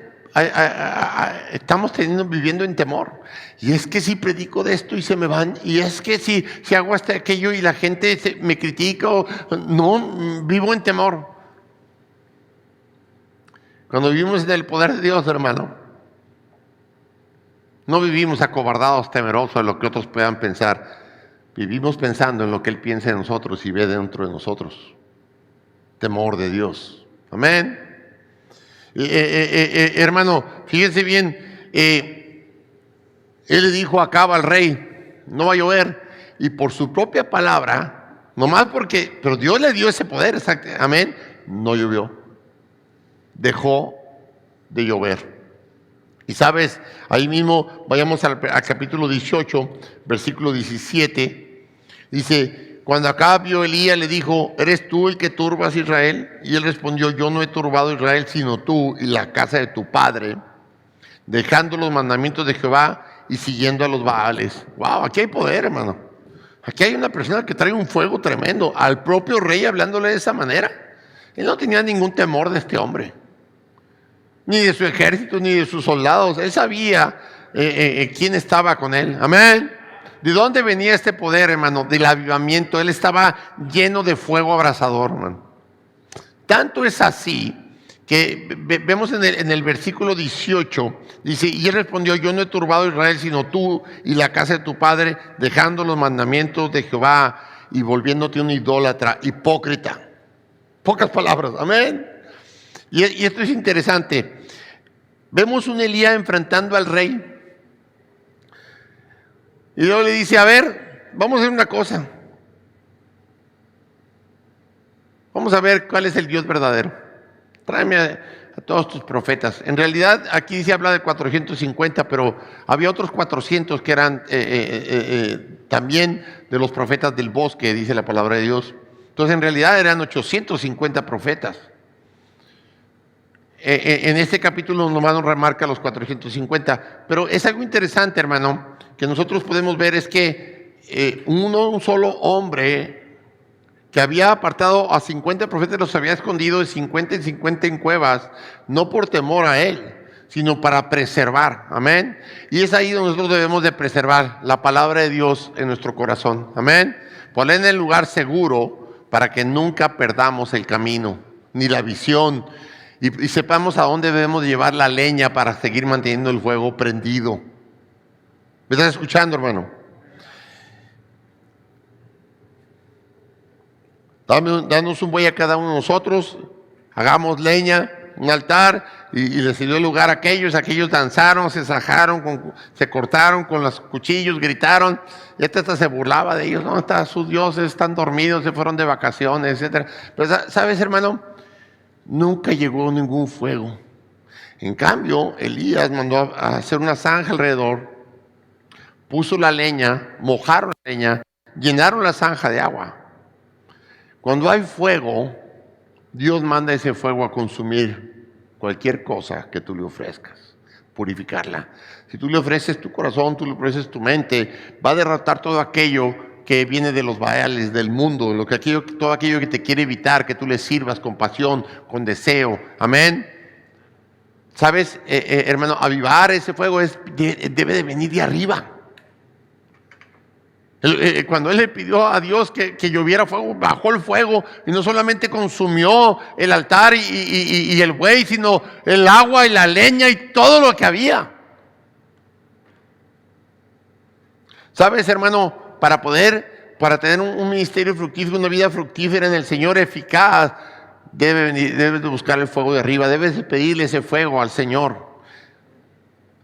estamos viviendo en temor. Y es que si predico de esto y se me van, y es que si hago aquello y la gente me critica, no, vivo en temor. Cuando vivimos en el poder de Dios, hermano, no vivimos acobardados, temerosos de lo que otros puedan pensar. Vivimos pensando en lo que Él piensa de nosotros y ve dentro de nosotros. Temor de Dios. Amén. Hermano, fíjense bien, Él le dijo a Acab, al rey: no va a llover. Y por su propia palabra, nomás porque, pero Dios le dio ese poder, amén, no llovió. Dejó de llover. Y sabes, ahí mismo, vayamos al capítulo 18, versículo 17, dice: cuando Acab vio a Elías, le dijo: ¿eres tú el que turbas a Israel? Y él respondió: yo no he turbado a Israel, sino tú y la casa de tu padre, dejando los mandamientos de Jehová y siguiendo a los Baales. Wow, aquí hay poder, hermano. Aquí hay una persona que trae un fuego tremendo, al propio rey hablándole de esa manera. Él no tenía ningún temor de este hombre, ni de su ejército, ni de sus soldados. Él sabía quién estaba con él. Amén. ¿De dónde venía este poder, hermano? Del avivamiento. Él estaba lleno de fuego abrasador, hermano. Tanto es así que vemos en el versículo 18, dice: y él respondió: yo no he turbado a Israel, sino tú y la casa de tu padre, dejando los mandamientos de Jehová y volviéndote un idólatra, hipócrita. Pocas palabras, amén. Y esto es interesante. Vemos un Elías enfrentando al rey. Y luego le dice: a ver, vamos a hacer una cosa. Vamos a ver cuál es el Dios verdadero. Tráeme a todos tus profetas. En realidad aquí se habla de 450, pero había otros 400 que eran también de los profetas del bosque, dice la palabra de Dios. Entonces en realidad eran 850 profetas. En este capítulo nomás nos remarca los 450, pero es algo interesante, hermano, que nosotros podemos ver, es que un solo hombre que había apartado a 50 profetas, los había escondido de 50 en 50 en cuevas, no por temor a él, sino para preservar, amén. Y es ahí donde nosotros debemos de preservar la palabra de Dios en nuestro corazón, amén. Poner en el lugar seguro para que nunca perdamos el camino, ni la visión, y sepamos a dónde debemos llevar la leña para seguir manteniendo el fuego prendido. ¿Me estás escuchando, hermano? Danos un buey a cada uno de nosotros, hagamos leña, un altar, y les dio lugar a aquellos danzaron, se sajaron, se cortaron con los cuchillos, gritaron, y hasta se burlaba de ellos. No, sus dioses están dormidos, se fueron de vacaciones, etc. Pero sabes, hermano, nunca llegó ningún fuego. En cambio, Elías mandó a hacer una zanja alrededor, puso la leña, mojaron la leña, llenaron la zanja de agua. Cuando hay fuego, Dios manda ese fuego a consumir cualquier cosa que tú le ofrezcas, purificarla. Si tú le ofreces tu corazón, tú le ofreces tu mente, va a derrotar todo aquello que viene de los baales del mundo, todo aquello que te quiere evitar, que tú le sirvas con pasión, con deseo. Amén. ¿Sabes, hermano? Avivar ese fuego debe de venir de arriba. Cuando él le pidió a Dios que lloviera fuego, bajó el fuego y no solamente consumió el altar y el buey, sino el agua y la leña y todo lo que había. ¿Sabes, hermano? Para tener un ministerio fructífero, una vida fructífera en el Señor eficaz, debes de buscar el fuego de arriba, debes de pedirle ese fuego al Señor.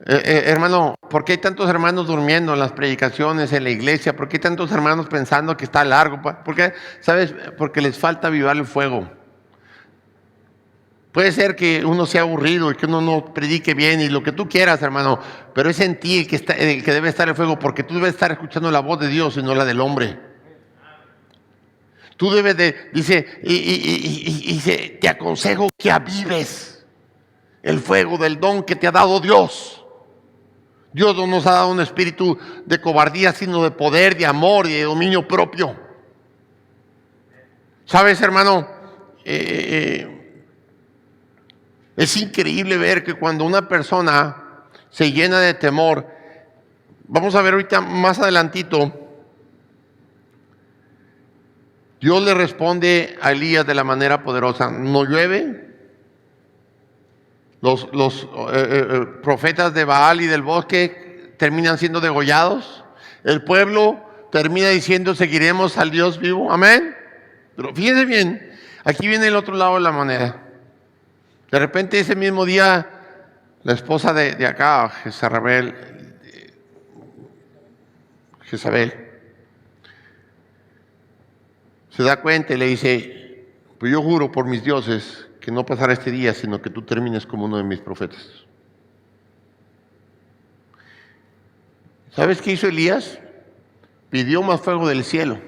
Hermano, ¿por qué hay tantos hermanos durmiendo en las predicaciones, en la iglesia? ¿Por qué hay tantos hermanos pensando que está largo? ¿Por qué? ¿Sabes? Porque les falta avivar el fuego. Puede ser que uno sea aburrido y que uno no predique bien y lo que tú quieras, hermano, pero es en ti el que debe estar el fuego, porque tú debes estar escuchando la voz de Dios y no la del hombre. Tú debes dice, te aconsejo que avives el fuego del don que te ha dado Dios. Dios no nos ha dado un espíritu de cobardía, sino de poder, de amor y de dominio propio. ¿Sabes, hermano? Es increíble ver que cuando una persona se llena de temor, vamos a ver ahorita más adelantito, Dios le responde a Elías de la manera poderosa. No llueve. Los profetas de Baal y del bosque terminan siendo degollados. El pueblo termina diciendo, seguiremos al Dios vivo. Amén. Pero fíjense bien, aquí viene el otro lado de la moneda. De repente ese mismo día, la esposa de acá, Jezabel, se da cuenta y le dice, pues yo juro por mis dioses que no pasará este día, sino que tú termines como uno de mis profetas. ¿Sabes qué hizo Elías? Pidió más fuego del cielo.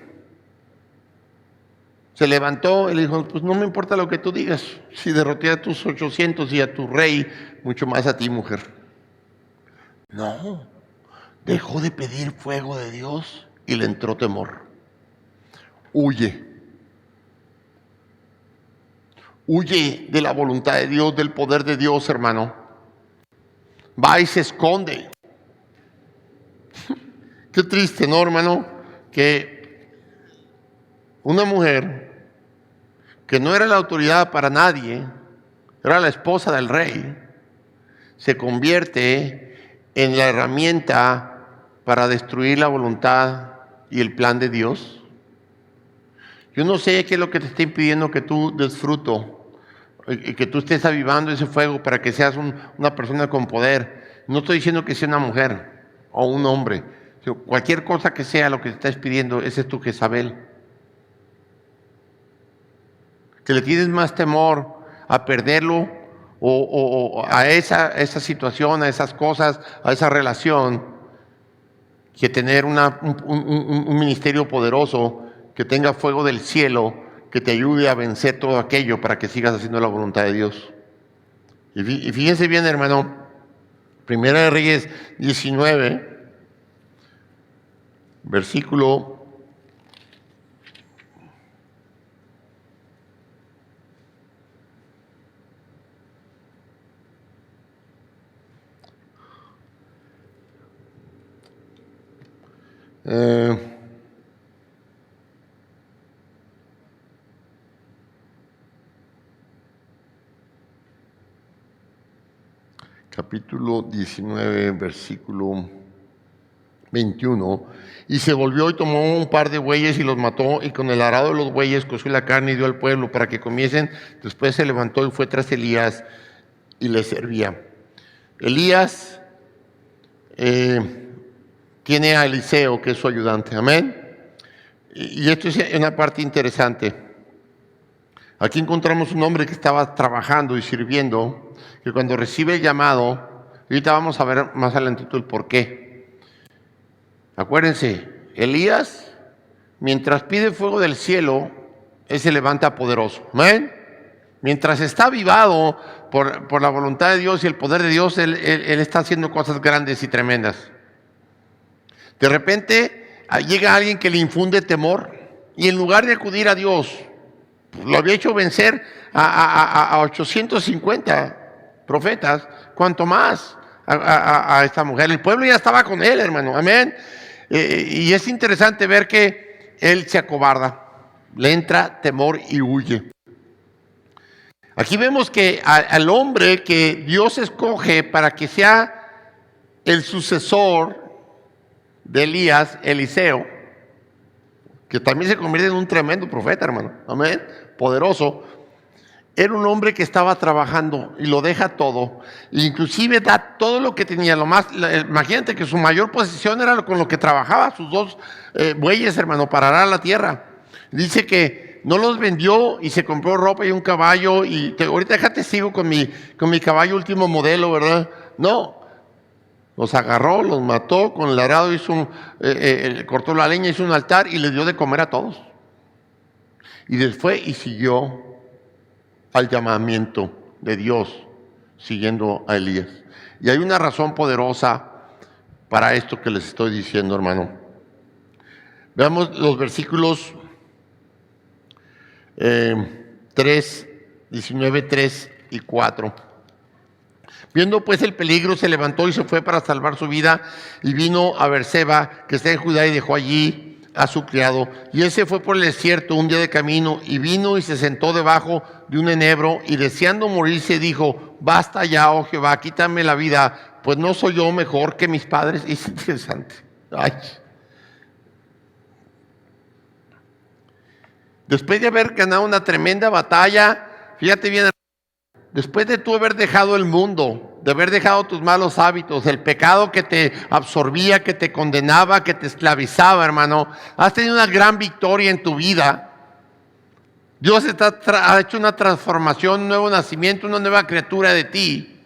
Se levantó y le dijo, pues no me importa lo que tú digas, si derroté a tus 800 y a tu rey, mucho más a ti, mujer. No, dejó de pedir fuego de Dios y le entró temor. Huye de la voluntad de Dios, del poder de Dios, hermano. Va y se esconde. Qué triste, ¿no, hermano? Que una mujer que no era la autoridad para nadie, era la esposa del rey, se convierte en la herramienta para destruir la voluntad y el plan de Dios. Yo no sé qué es lo que te está impidiendo que tú des fruto y que tú estés avivando ese fuego para que seas una persona con poder. No estoy diciendo que sea una mujer o un hombre. Cualquier cosa que sea lo que te estás pidiendo, ese es tu Jezabel. Que le tienes más temor a perderlo o a esa situación, a esas cosas, a esa relación, que tener un ministerio poderoso que tenga fuego del cielo, que te ayude a vencer todo aquello para que sigas haciendo la voluntad de Dios. Y fíjense bien, hermano, Primera de Reyes 19, versículo 19, versículo 21. Y se volvió y tomó un par de bueyes y los mató, y con el arado de los bueyes coció la carne y dio al pueblo para que comiesen. Después se levantó y fue tras Elías y le servía. Elías tiene a Eliseo, que es su ayudante. Amén. Y esto es una parte interesante. Aquí encontramos un hombre que estaba trabajando y sirviendo, que cuando recibe el llamado, ahorita vamos a ver más adelantito el por qué. Acuérdense, Elías, mientras pide fuego del cielo, él se levanta poderoso. ¿Amén? Mientras está avivado por la voluntad de Dios y el poder de Dios, él está haciendo cosas grandes y tremendas. De repente llega alguien que le infunde temor y en lugar de acudir a Dios, lo había hecho vencer a 850 profetas, cuanto más a esta mujer. El pueblo ya estaba con él, hermano. Amén. Y es interesante ver que él se acobarda, le entra temor y huye. Aquí vemos que al hombre que Dios escoge para que sea el sucesor de Elías, Eliseo, que también se convierte en un tremendo profeta, hermano, amén, poderoso, era un hombre que estaba trabajando y lo deja todo, inclusive da todo lo que tenía, imagínate que su mayor posesión era con lo que trabajaba, sus dos bueyes, hermano, para arar la tierra. Dice que no los vendió y se compró ropa y un caballo, y ahorita déjate sigo con mi caballo último modelo, ¿verdad? No, los agarró, los mató, con el arado cortó la leña, hizo un altar y les dio de comer a todos. Y después siguió al llamamiento de Dios, siguiendo a Elías. Y hay una razón poderosa para esto que les estoy diciendo, hermano. Veamos los versículos 19, 3 y 4. Viendo pues el peligro, se levantó y se fue para salvar su vida, y vino a Berseba, que está en Judá, y dejó allí a su criado. Y él se fue por el desierto un día de camino, y vino y se sentó debajo de un enebro, y deseando morirse dijo: basta ya, oh Jehová, quítame la vida, pues no soy yo mejor que mis padres. Y es interesante. Ay. Después de haber ganado una tremenda batalla, fíjate bien, después de tú haber dejado el mundo, de haber dejado tus malos hábitos, el pecado que te absorbía, que te condenaba, que te esclavizaba, hermano, has tenido una gran victoria en tu vida. Dios ha hecho una transformación, un nuevo nacimiento, una nueva criatura de ti.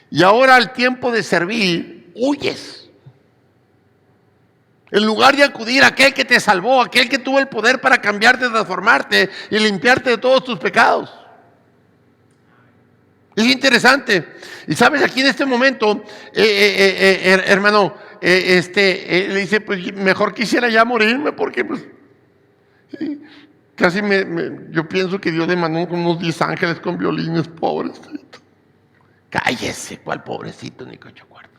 Y ahora al tiempo de servir, huyes. En lugar de acudir a aquel que te salvó, aquel que tuvo el poder para cambiarte, transformarte y limpiarte de todos tus pecados. Es interesante. Y sabes, aquí en este momento, hermano, le dice: pues mejor quisiera ya morirme, porque pues casi yo pienso que Dios le mandó como unos 10 ángeles con violines, pobrecito. Cállese, ¿cuál pobrecito? Ni cocho cuarto.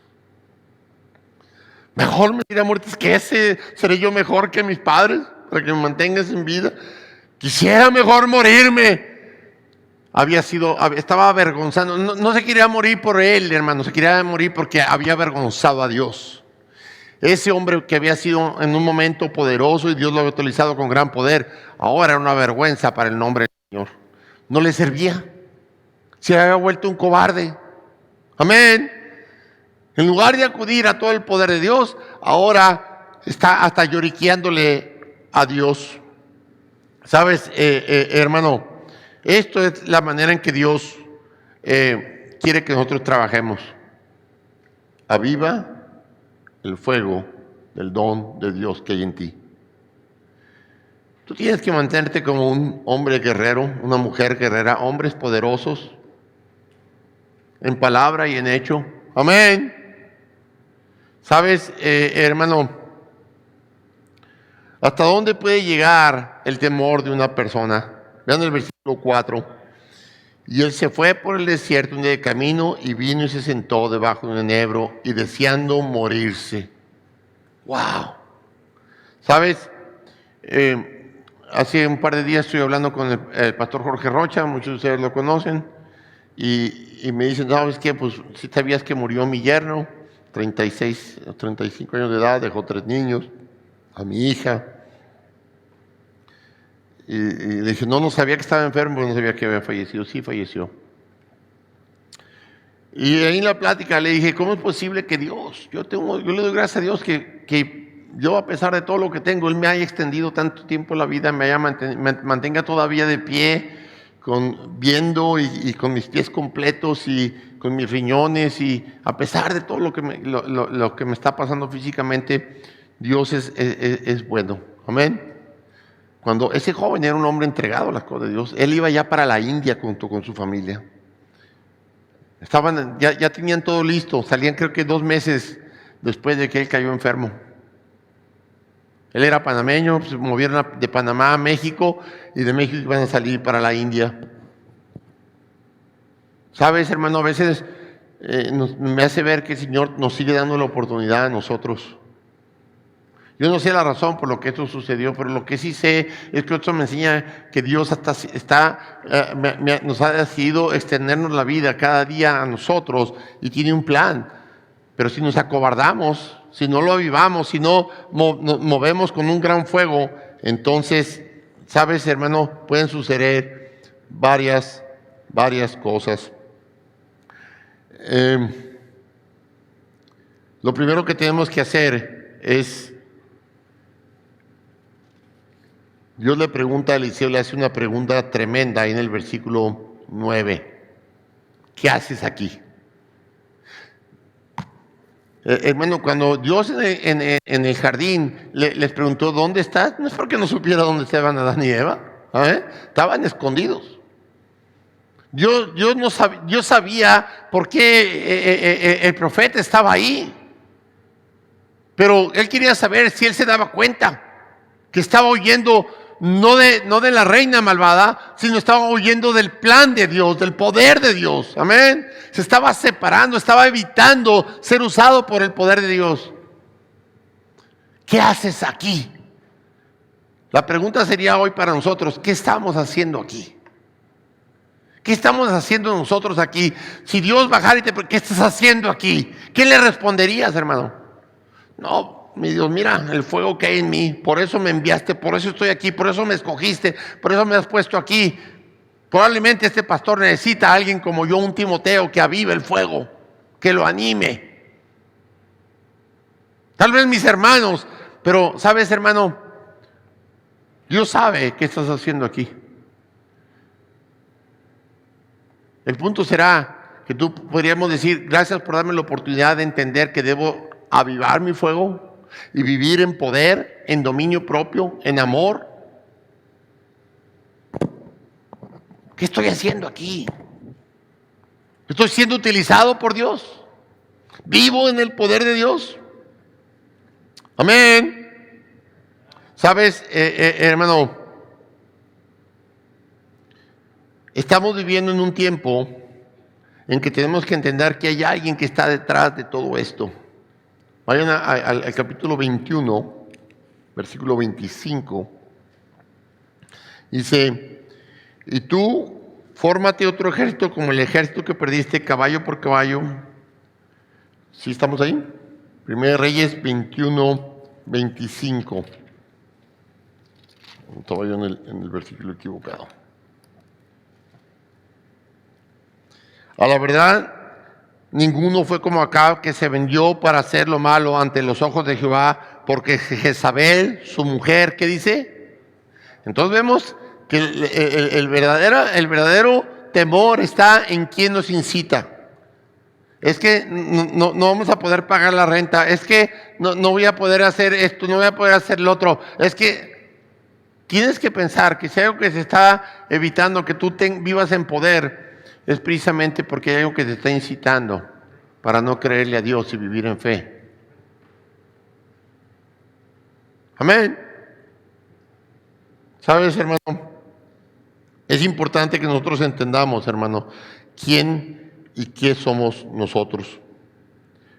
Mejor me iré a muerte, es que ese seré yo mejor que mis padres, para que me mantengas en vida. Quisiera mejor morirme. Estaba avergonzando, no se quería morir por él, hermano, se quería morir porque había avergonzado a Dios. Ese hombre que había sido en un momento poderoso y Dios lo había utilizado con gran poder, ahora era una vergüenza para el nombre del Señor. No le servía, se había vuelto un cobarde. Amén. En lugar de acudir a todo el poder de Dios, ahora está hasta lloriqueándole a Dios. ¿Sabes, hermano? Esto es la manera en que Dios quiere que nosotros trabajemos. Aviva el fuego del don de Dios que hay en ti. Tú tienes que mantenerte como un hombre guerrero, una mujer guerrera, hombres poderosos, en palabra y en hecho. Amén. ¿Sabes, hermano? ¿Hasta dónde puede llegar el temor de una persona? Vean el versículo 4. Y él se fue por el desierto un día de camino, y vino y se sentó debajo de un enebro, y deseando morirse. ¡Wow! ¿Sabes? Hace un par de días estoy hablando con el pastor Jorge Rocha, muchos de ustedes lo conocen, y me dicen: ¿sabes qué? Pues si sabías que murió mi yerno, 36 o 35 años de edad, dejó 3 niños, a mi hija. Y le dije: no sabía que estaba enfermo, no sabía que había fallecido. Sí, falleció. Y ahí en la plática le dije: ¿cómo es posible que Dios, yo le doy gracias a Dios que yo, a pesar de todo lo que tengo, Él me haya extendido tanto tiempo la vida, me mantenga todavía de pie, viendo y con mis pies completos y con mis riñones, y a pesar de todo lo que me está pasando físicamente, Dios es bueno. Amén. Cuando ese joven era un hombre entregado a las cosas de Dios, él iba ya para la India junto con su familia. Ya tenían todo listo, salían creo que 2 meses después de que él cayó enfermo. Él era panameño, se movieron de Panamá a México, y de México iban a salir para la India. ¿Sabes, hermano? A veces me hace ver que el Señor nos sigue dando la oportunidad a nosotros Yo no sé la razón por lo que esto sucedió, pero lo que sí sé es que esto me enseña que Dios nos ha decidido extendernos la vida cada día a nosotros y tiene un plan. Pero si nos acobardamos, si no lo avivamos, si no nos movemos con un gran fuego, entonces, sabes, hermano, pueden suceder varias cosas. Lo primero que tenemos que hacer es, Dios le pregunta a Eliseo, le hace una pregunta tremenda ahí en el versículo 9. ¿Qué haces aquí? Hermano, cuando Dios en el jardín les preguntó ¿dónde estás? No es porque no supiera dónde estaban Adán y Eva. Estaban escondidos. Yo sabía por qué el profeta estaba ahí. Pero él quería saber si él se daba cuenta que estaba oyendo no de la reina malvada, sino estaba oyendo del plan de Dios, del poder de Dios. Amén. Se estaba separando, estaba evitando ser usado por el poder de Dios. ¿Qué haces aquí? La pregunta sería hoy para nosotros, ¿qué estamos haciendo aquí? ¿Qué estamos haciendo nosotros aquí? Si Dios bajara y te pregunta, ¿qué estás haciendo aquí? ¿Qué le responderías, hermano? No, mi Dios, mira el fuego que hay en mí, por eso me enviaste, por eso estoy aquí, por eso me escogiste, por eso me has puesto aquí. Probablemente este pastor necesita a alguien como yo, un Timoteo, que avive el fuego, que lo anime. Tal vez mis hermanos, pero sabes, hermano, Dios sabe qué estás haciendo aquí. El punto será que tú podríamos decir, gracias por darme la oportunidad de entender que debo avivar mi fuego y vivir en poder, en dominio propio, en amor. ¿Qué estoy haciendo aquí? ¿Estoy siendo utilizado por Dios? ¿Vivo en el poder de Dios? Amén. Sabes, hermano, estamos viviendo en un tiempo en que tenemos que entender que hay alguien que está detrás de todo esto. Vayan al capítulo 21, versículo 25. Dice, y tú, fórmate otro ejército como el ejército que perdiste caballo por caballo. ¿Sí estamos ahí? Primera Reyes 21, 25. Estaba yo en el versículo equivocado. A la verdad, ninguno fue como Acab, que se vendió para hacer lo malo ante los ojos de Jehová, porque Jezabel, su mujer, ¿qué dice? Entonces vemos que el verdadero temor está en quien nos incita. Es que no vamos a poder pagar la renta, es que no voy a poder hacer esto, no voy a poder hacer lo otro. Es que tienes que pensar que si hay algo que se está evitando que tú vivas en poder, es precisamente porque hay algo que te está incitando para no creerle a Dios y vivir en fe. Amén. ¿Sabes, hermano? Es importante que nosotros entendamos, hermano, quién y qué somos nosotros.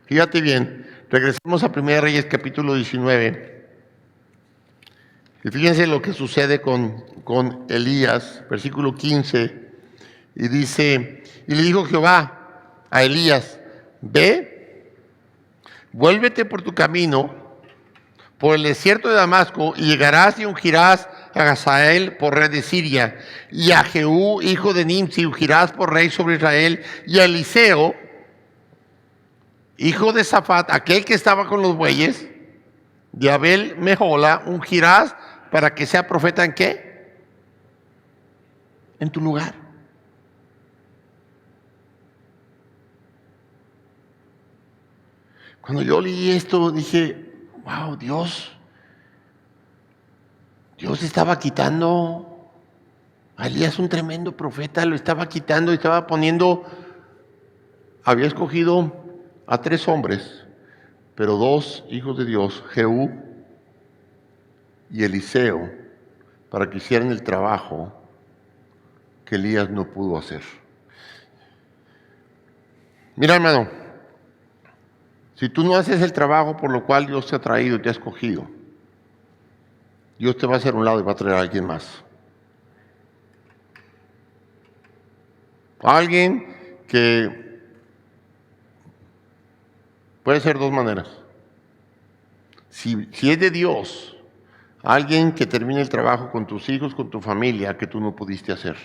Fíjate bien, regresemos a 1 Reyes capítulo 19. Y fíjense lo que sucede con Elías, versículo 15. Y dice, y le dijo Jehová a Elías, ve, vuélvete por tu camino, por el desierto de Damasco, y llegarás y ungirás a Hazael por rey de Siria, y a Jehú, hijo de Nimsi, ungirás por rey sobre Israel, y a Eliseo, hijo de Safat, aquel que estaba con los bueyes, de Abel Mejola, ungirás para que sea profeta ¿en qué? En tu lugar. Cuando yo leí esto dije, wow, Dios estaba quitando a Elías, un tremendo profeta, lo estaba quitando y estaba poniendo, había escogido a 3 hombres, pero 2 hijos de Dios, Jehú y Eliseo, para que hicieran el trabajo que Elías no pudo hacer. Mira, hermano, si tú no haces el trabajo por lo cual Dios te ha traído y te ha escogido, Dios te va a hacer a un lado y va a traer a alguien más. Alguien que puede ser dos maneras. Si es de Dios, alguien que termine el trabajo con tus hijos, con tu familia, que tú no pudiste hacer,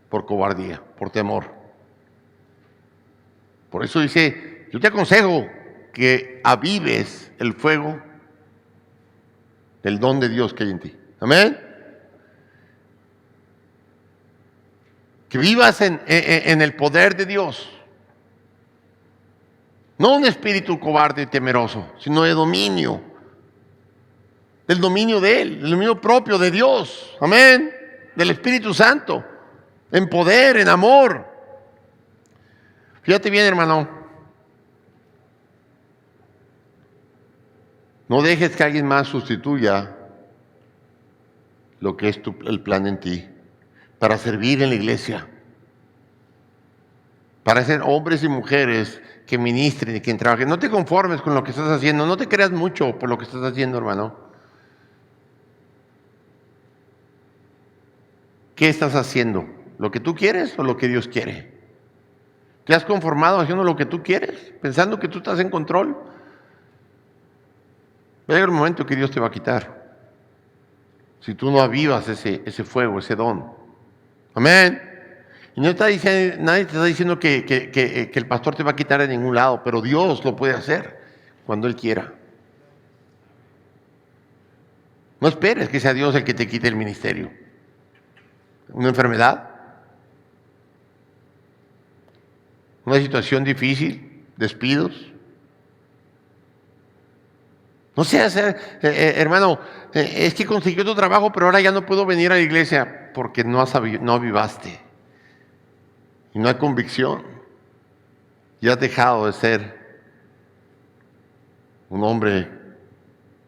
por cobardía, por temor. Por eso dice, yo te aconsejo que avives el fuego del don de Dios que hay en ti. Amén. Que vivas en el poder de Dios. No un espíritu cobarde y temeroso, sino de dominio. Del dominio de Él, del dominio propio de Dios. Amén. Del Espíritu Santo. En poder, en amor. Fíjate bien, hermano. No dejes que alguien más sustituya lo que es el plan en ti. Para servir en la iglesia. Para ser hombres y mujeres que ministren y que trabajen. No te conformes con lo que estás haciendo. No te creas mucho por lo que estás haciendo, hermano. ¿Qué estás haciendo? ¿Lo que tú quieres o lo que Dios quiere? ¿Te has conformado haciendo lo que tú quieres? ¿Pensando que tú estás en control? Va a llegar un momento que Dios te va a quitar. Si tú no avivas ese fuego, ese don. Amén. Y no está diciendo, nadie te está diciendo que el pastor te va a quitar de ningún lado, pero Dios lo puede hacer cuando Él quiera. No esperes que sea Dios el que te quite el ministerio. Una enfermedad, una situación difícil, despidos. No seas, hermano, es que consiguió tu trabajo, pero ahora ya no puedo venir a la iglesia porque no avivaste. Y no hay convicción. Y has dejado de ser un hombre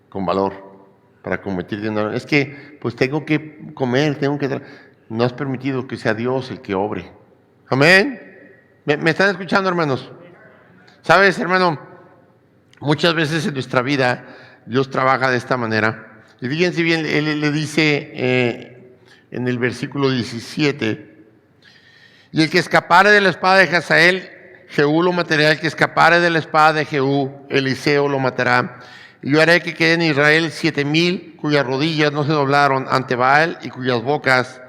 con valor para convertirte en un... Es que, pues tengo que comer, no has permitido que sea Dios el que obre. Amén. ¿Me están escuchando, hermanos? ¿Sabes, hermano? Muchas veces en nuestra vida Dios trabaja de esta manera. Y fíjense bien, Él le dice en el versículo 17, y el que escapare de la espada de Hazael, Jehú lo matará. El que escapare de la espada de Jehú, Eliseo lo matará. Y yo haré que queden en Israel 7,000 cuyas rodillas no se doblaron ante Baal y cuyas bocas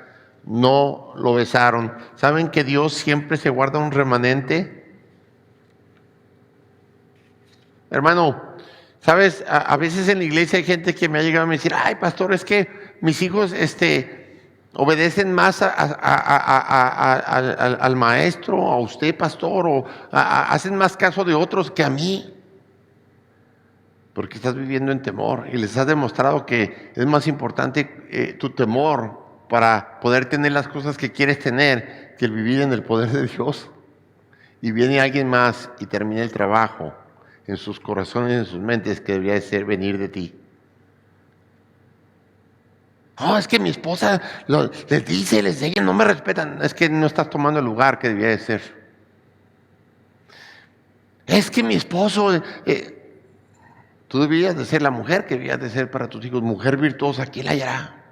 no lo besaron. ¿Saben que Dios siempre se guarda un remanente? Hermano, ¿sabes? A veces en la iglesia hay gente que me ha llegado a decir, ay, pastor, es que mis hijos obedecen más al maestro, a usted, pastor, o hacen más caso de otros que a mí. Porque estás viviendo en temor y les has demostrado que es más importante tu temor para poder tener las cosas que quieres tener que el vivir en el poder de Dios. Y viene alguien más y termina el trabajo en sus corazones y en sus mentes que debería de ser venir de ti. Oh, es que mi esposa les dice, les enseña, no me respetan. Es que no estás tomando el lugar que debía de ser. Es que mi esposo, tú debías de ser la mujer que debías de ser para tus hijos. Mujer virtuosa, ¿quién la hallará?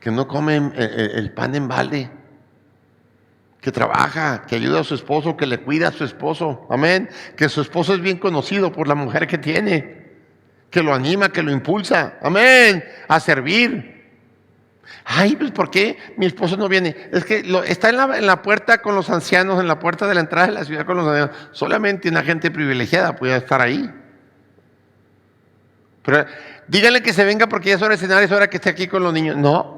Que no come el pan en balde. Que trabaja, que ayuda a su esposo, que le cuida a su esposo. Amén. Que su esposo es bien conocido por la mujer que tiene. Que lo anima, que lo impulsa. Amén. A servir. Ay, pues ¿por qué mi esposo no viene? Es que está en la puerta con los ancianos, en la puerta de la entrada de la ciudad con los ancianos. Solamente una gente privilegiada puede estar ahí. Pero díganle que se venga porque ya es hora de cenar, es hora que esté aquí con los niños. No.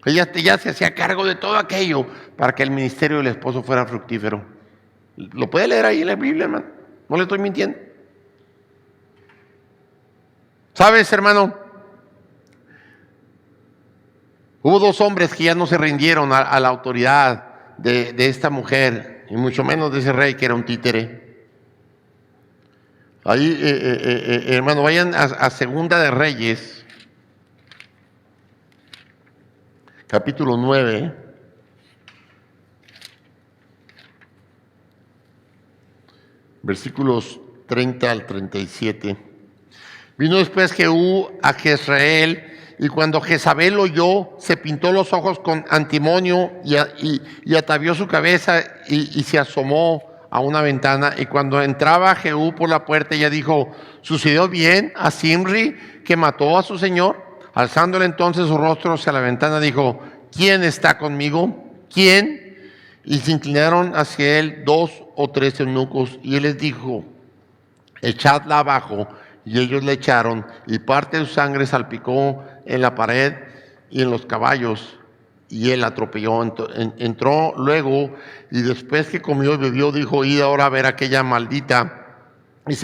Ella se hacía cargo de todo aquello para que el ministerio del esposo fuera fructífero. Lo puede leer ahí en la Biblia, hermano. No le estoy mintiendo. ¿Sabes, hermano? Hubo dos hombres que ya no se rindieron a la autoridad de esta mujer, y mucho menos de ese rey que era un títere. Ahí, hermano, vayan a Segunda de Reyes, capítulo 9, versículos 30 al 37. Vino después Jehú a Jezreel, y cuando Jezabel oyó, se pintó los ojos con antimonio y atavió su cabeza y se asomó a una ventana. Y cuando entraba Jehú por la puerta, ella dijo: ¿sucedió bien a Zimri que mató a su señor? Alzándole entonces su rostro hacia la ventana, dijo: ¿quién está conmigo? ¿Quién? Y se inclinaron hacia él 2 o 3 eunucos, y él les dijo: echadla abajo. Y ellos le echaron, y parte de su sangre salpicó en la pared y en los caballos, y él atropelló. Entró luego, y después que comió y bebió, dijo: id ahora a ver a aquella maldita y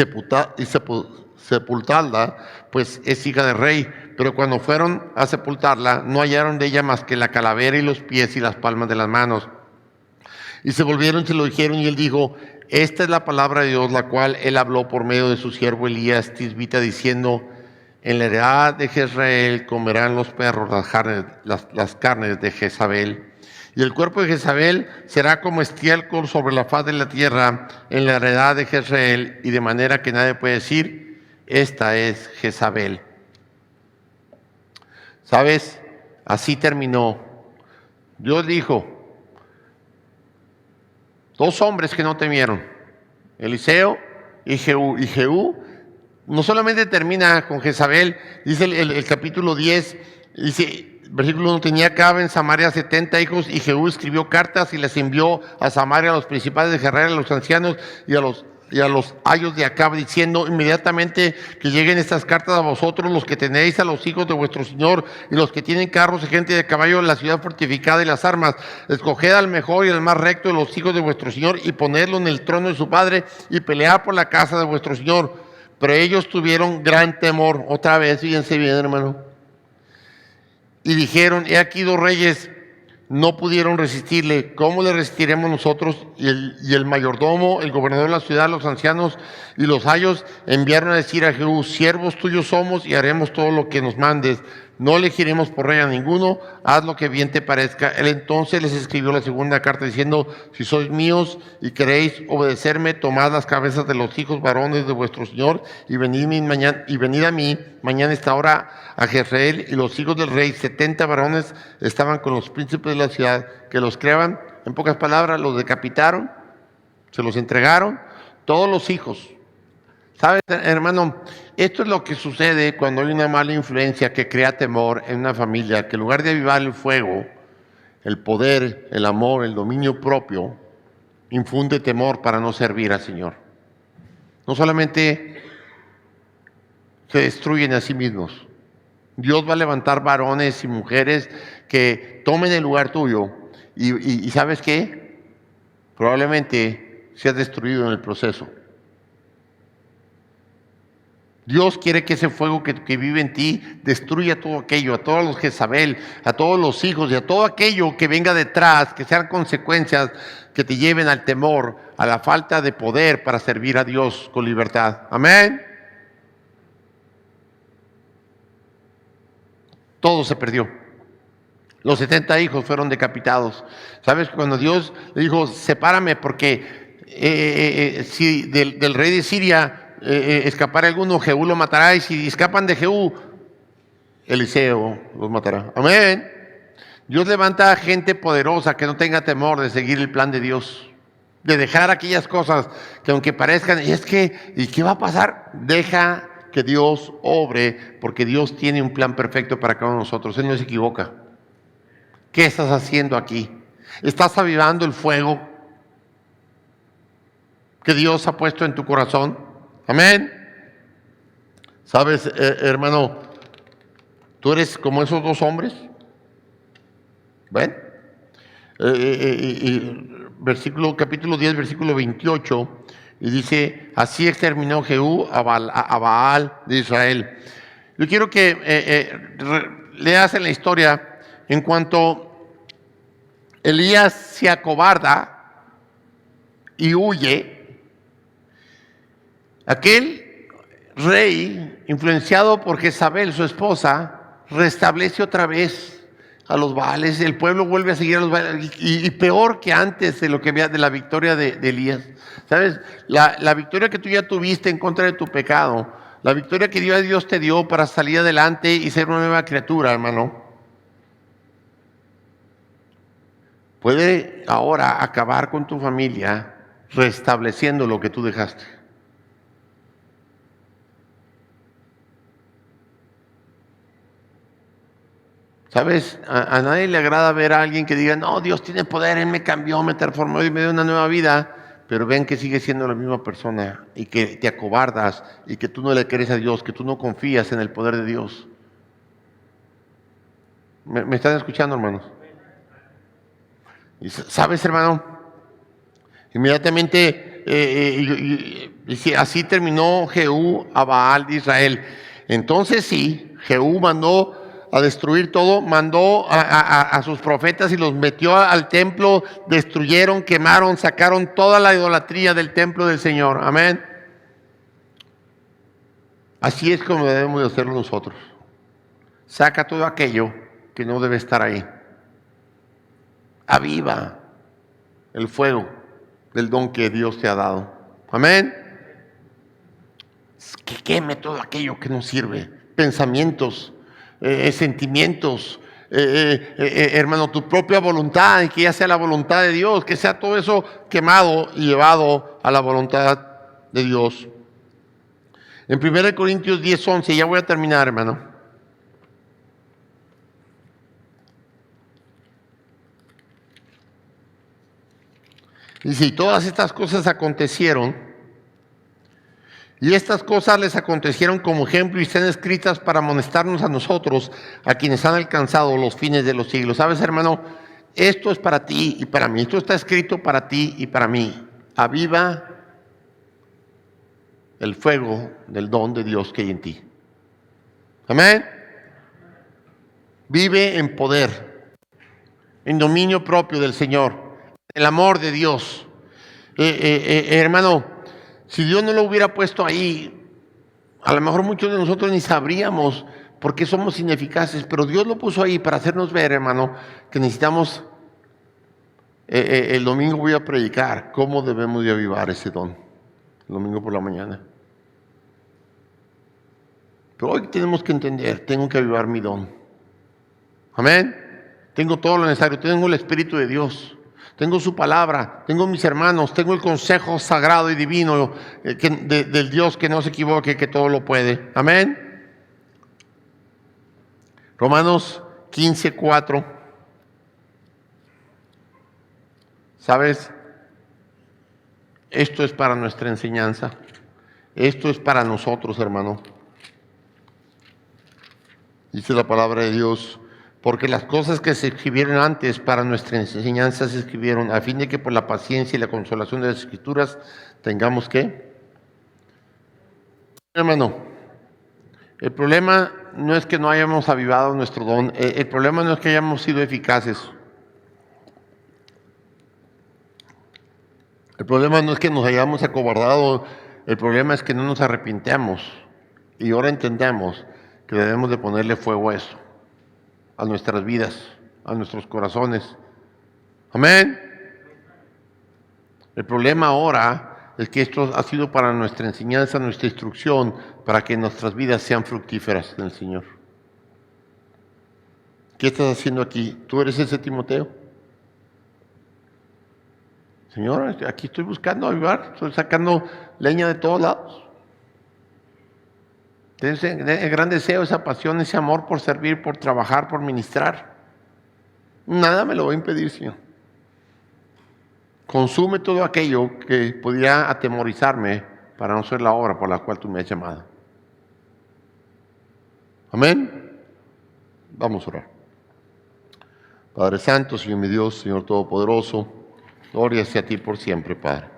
sepultarla, pues es hija del rey. Pero cuando fueron a sepultarla, no hallaron de ella más que la calavera y los pies y las palmas de las manos. Y se volvieron y se lo dijeron, y él dijo: esta es la palabra de Dios, la cual él habló por medio de su siervo Elías Tisbita, diciendo: en la heredad de Jezreel comerán los perros las carnes de Jezabel. Y el cuerpo de Jezabel será como estiércol sobre la faz de la tierra en la heredad de Jezreel, y de manera que nadie puede decir: esta es Jezabel. ¿Sabes? Así terminó. Dios dijo: 2 hombres que no temieron, Eliseo y Jehú. Y Jehú no solamente termina con Jezabel, dice el capítulo 10, dice, versículo 1: tenía Acab en Samaria 70 hijos, y Jehú escribió cartas y les envió a Samaria a los principales de Jezreel, a los ancianos y a los ayos de Acab, diciendo: inmediatamente que lleguen estas cartas a vosotros, los que tenéis a los hijos de vuestro señor, y los que tienen carros y gente de caballo, en la ciudad fortificada y las armas, escoged al mejor y al más recto de los hijos de vuestro señor, y ponedlo en el trono de su padre, y pelead por la casa de vuestro señor. Pero ellos tuvieron gran temor. Otra vez, fíjense bien, hermano. Y dijeron: he aquí 2 reyes no pudieron resistirle, ¿cómo le resistiremos nosotros? Y el mayordomo, el gobernador de la ciudad, los ancianos y los ayos enviaron a decir a Jehú: siervos tuyos somos y haremos todo lo que nos mandes. No elegiremos por rey a ninguno, haz lo que bien te parezca. Él entonces les escribió la segunda carta diciendo: si sois míos y queréis obedecerme, tomad las cabezas de los hijos varones de vuestro señor y venid a mí mañana a esta hora a Jezreel. Y los hijos del rey, 70 varones, estaban con los príncipes de la ciudad, que los creaban. En pocas palabras, los decapitaron, se los entregaron, todos los hijos. ¿Sabes, hermano? Esto es lo que sucede cuando hay una mala influencia que crea temor en una familia, que en lugar de avivar el fuego, el poder, el amor, el dominio propio, infunde temor para no servir al Señor. No solamente se destruyen a sí mismos. Dios va a levantar varones y mujeres que tomen el lugar tuyo y ¿sabes qué? Probablemente seas destruido en el proceso. Dios quiere que ese fuego que vive en ti destruya todo aquello, a todos los Jezabel, a todos los hijos y a todo aquello que venga detrás, que sean consecuencias que te lleven al temor, a la falta de poder para servir a Dios con libertad. Amén. Todo se perdió. Los 70 hijos fueron decapitados. ¿Sabes? Cuando Dios le dijo: sepárame, porque si del rey de Siria escapar alguno, Jehú lo matará, y si escapan de Jehú, Eliseo los matará. Amén. Dios levanta a gente poderosa que no tenga temor de seguir el plan de Dios, de dejar aquellas cosas que aunque parezcan, ¿y qué va a pasar? Deja que Dios obre, porque Dios tiene un plan perfecto para cada uno de nosotros. Él no se equivoca. ¿Qué estás haciendo aquí? ¿Estás avivando el fuego que Dios ha puesto en tu corazón? Amén. ¿Sabes, hermano? Tú eres como esos 2 hombres. ¿Ven? Capítulo 10, versículo 28, y dice: así exterminó Jehú a Baal de Israel. Yo quiero que leas en la historia en cuanto Elías se acobarda y huye. Aquel rey, influenciado por Jezabel, su esposa, restablece otra vez a los Baales. El pueblo vuelve a seguir a los Baales, y peor que antes de lo que había de la victoria de Elías. ¿Sabes? La victoria que tú ya tuviste en contra de tu pecado La victoria que Dios te dio para salir adelante y ser una nueva criatura, hermano, puede ahora acabar con tu familia restableciendo lo que tú dejaste. ¿Sabes? A nadie le agrada ver a alguien que diga, no, Dios tiene poder, Él me cambió, me transformó y me dio una nueva vida, pero ven que sigue siendo la misma persona y que te acobardas y que tú no le crees a Dios, que tú no confías en el poder de Dios. ¿Me están escuchando, hermanos? ¿Sabes, hermano? Inmediatamente, así terminó Jehú a Baal de Israel. Entonces sí, Jehú mandó a destruir todo, mandó a sus profetas y los metió al templo, destruyeron, quemaron, sacaron toda la idolatría del templo del Señor. Amén. Así es como debemos de hacerlo nosotros. Saca todo aquello que no debe estar ahí. Aviva el fuego del don que Dios te ha dado. Amén. Que queme todo aquello que no sirve. Pensamientos, sentimientos, hermano, tu propia voluntad, y que ya sea la voluntad de Dios, que sea todo eso quemado y llevado a la voluntad de Dios. En 1 Corintios 10:11, ya voy a terminar, hermano. Dice, y todas estas cosas acontecieron, y estas cosas les acontecieron como ejemplo y están escritas para amonestarnos a nosotros, a quienes han alcanzado los fines de los siglos. ¿Sabes, hermano? Esto es para ti y para mí. Esto está escrito para ti y para mí. Aviva el fuego del don de Dios que hay en ti. Amén. Vive en poder, en dominio propio del Señor, el amor de Dios. Hermano, si Dios no lo hubiera puesto ahí, a lo mejor muchos de nosotros ni sabríamos por qué somos ineficaces, pero Dios lo puso ahí para hacernos ver, hermano, que necesitamos, el domingo voy a predicar cómo debemos de avivar ese don, el domingo por la mañana. Pero hoy tenemos que entender, tengo que avivar mi don. Amén. Tengo todo lo necesario, tengo el Espíritu de Dios. Tengo su palabra, tengo mis hermanos, tengo el consejo sagrado y divino del Dios que no se equivoque, que todo lo puede. Amén. Romanos 15:4. ¿Sabes? Esto es para nuestra enseñanza. Esto es para nosotros, hermano. Dice la palabra de Dios. Porque las cosas que se escribieron antes para nuestra enseñanza se escribieron a fin de que por la paciencia y la consolación de las Escrituras tengamos que. Hermano, el problema no es que no hayamos avivado nuestro don, el problema no es que hayamos sido eficaces. El problema no es que nos hayamos acobardado, el problema es que no nos arrepintamos y ahora entendemos que debemos de ponerle fuego a eso, a nuestras vidas, a nuestros corazones. Amén. El problema ahora es que esto ha sido para nuestra enseñanza, nuestra instrucción, para que nuestras vidas sean fructíferas en el Señor. ¿Qué estás haciendo aquí? ¿Tú eres ese Timoteo? Señor, aquí estoy buscando avivar, estoy sacando leña de todos lados. Tienes el gran deseo, esa pasión, ese amor por servir, por trabajar, por ministrar. Nada me lo va a impedir, Señor. Consume todo aquello que pudiera atemorizarme para no ser la obra por la cual tú me has llamado. Amén. Vamos a orar. Padre Santo, Señor mi Dios, Señor Todopoderoso, gloria sea a ti por siempre, Padre.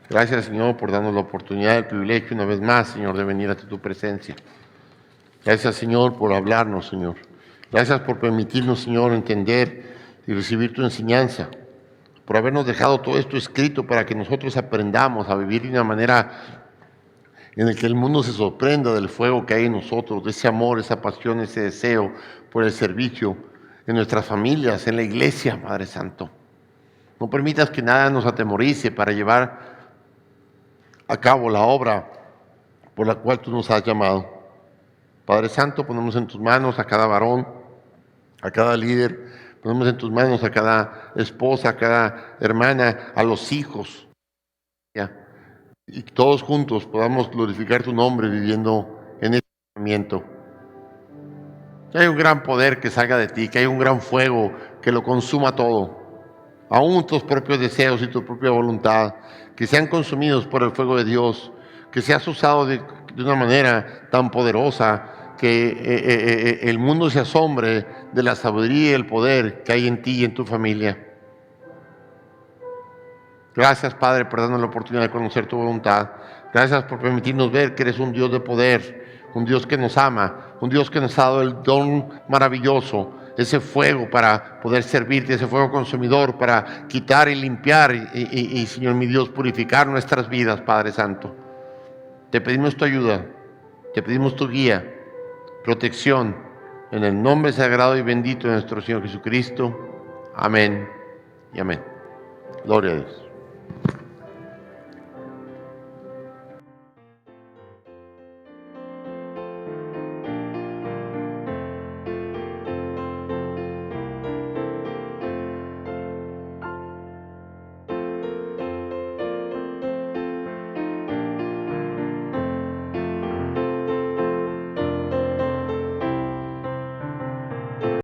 Gracias, Señor, por darnos la oportunidad, el privilegio una vez más, Señor, de venir ante tu presencia. Gracias, Señor, por hablarnos, Señor. Gracias por permitirnos, Señor, entender y recibir tu enseñanza. Por habernos dejado todo esto escrito para que nosotros aprendamos a vivir de una manera en la que el mundo se sorprenda del fuego que hay en nosotros, de ese amor, esa pasión, ese deseo por el servicio en nuestras familias, en la iglesia, Padre Santo. No permitas que nada nos atemorice para llevar a cabo la obra por la cual tú nos has llamado. Padre Santo, ponemos en tus manos a cada varón, a cada líder, ponemos en tus manos a cada esposa, a cada hermana, a los hijos, y todos juntos podamos glorificar tu nombre viviendo en este movimiento. Que hay un gran poder que salga de ti, que hay un gran fuego que lo consuma todo, aún tus propios deseos y tu propia voluntad, que sean consumidos por el fuego de Dios, que seas usado de una manera tan poderosa que el mundo se asombre de la sabiduría y el poder que hay en ti y en tu familia. Gracias, Padre, por darnos la oportunidad de conocer tu voluntad. Gracias por permitirnos ver que eres un Dios de poder, un Dios que nos ama, un Dios que nos ha dado el don maravilloso, ese fuego para poder servirte, ese fuego consumidor para quitar y limpiar y Señor mi Dios, purificar nuestras vidas, Padre Santo. Te pedimos tu ayuda, te pedimos tu guía, protección, en el nombre sagrado y bendito de nuestro Señor Jesucristo. Amén y amén. Gloria a Dios.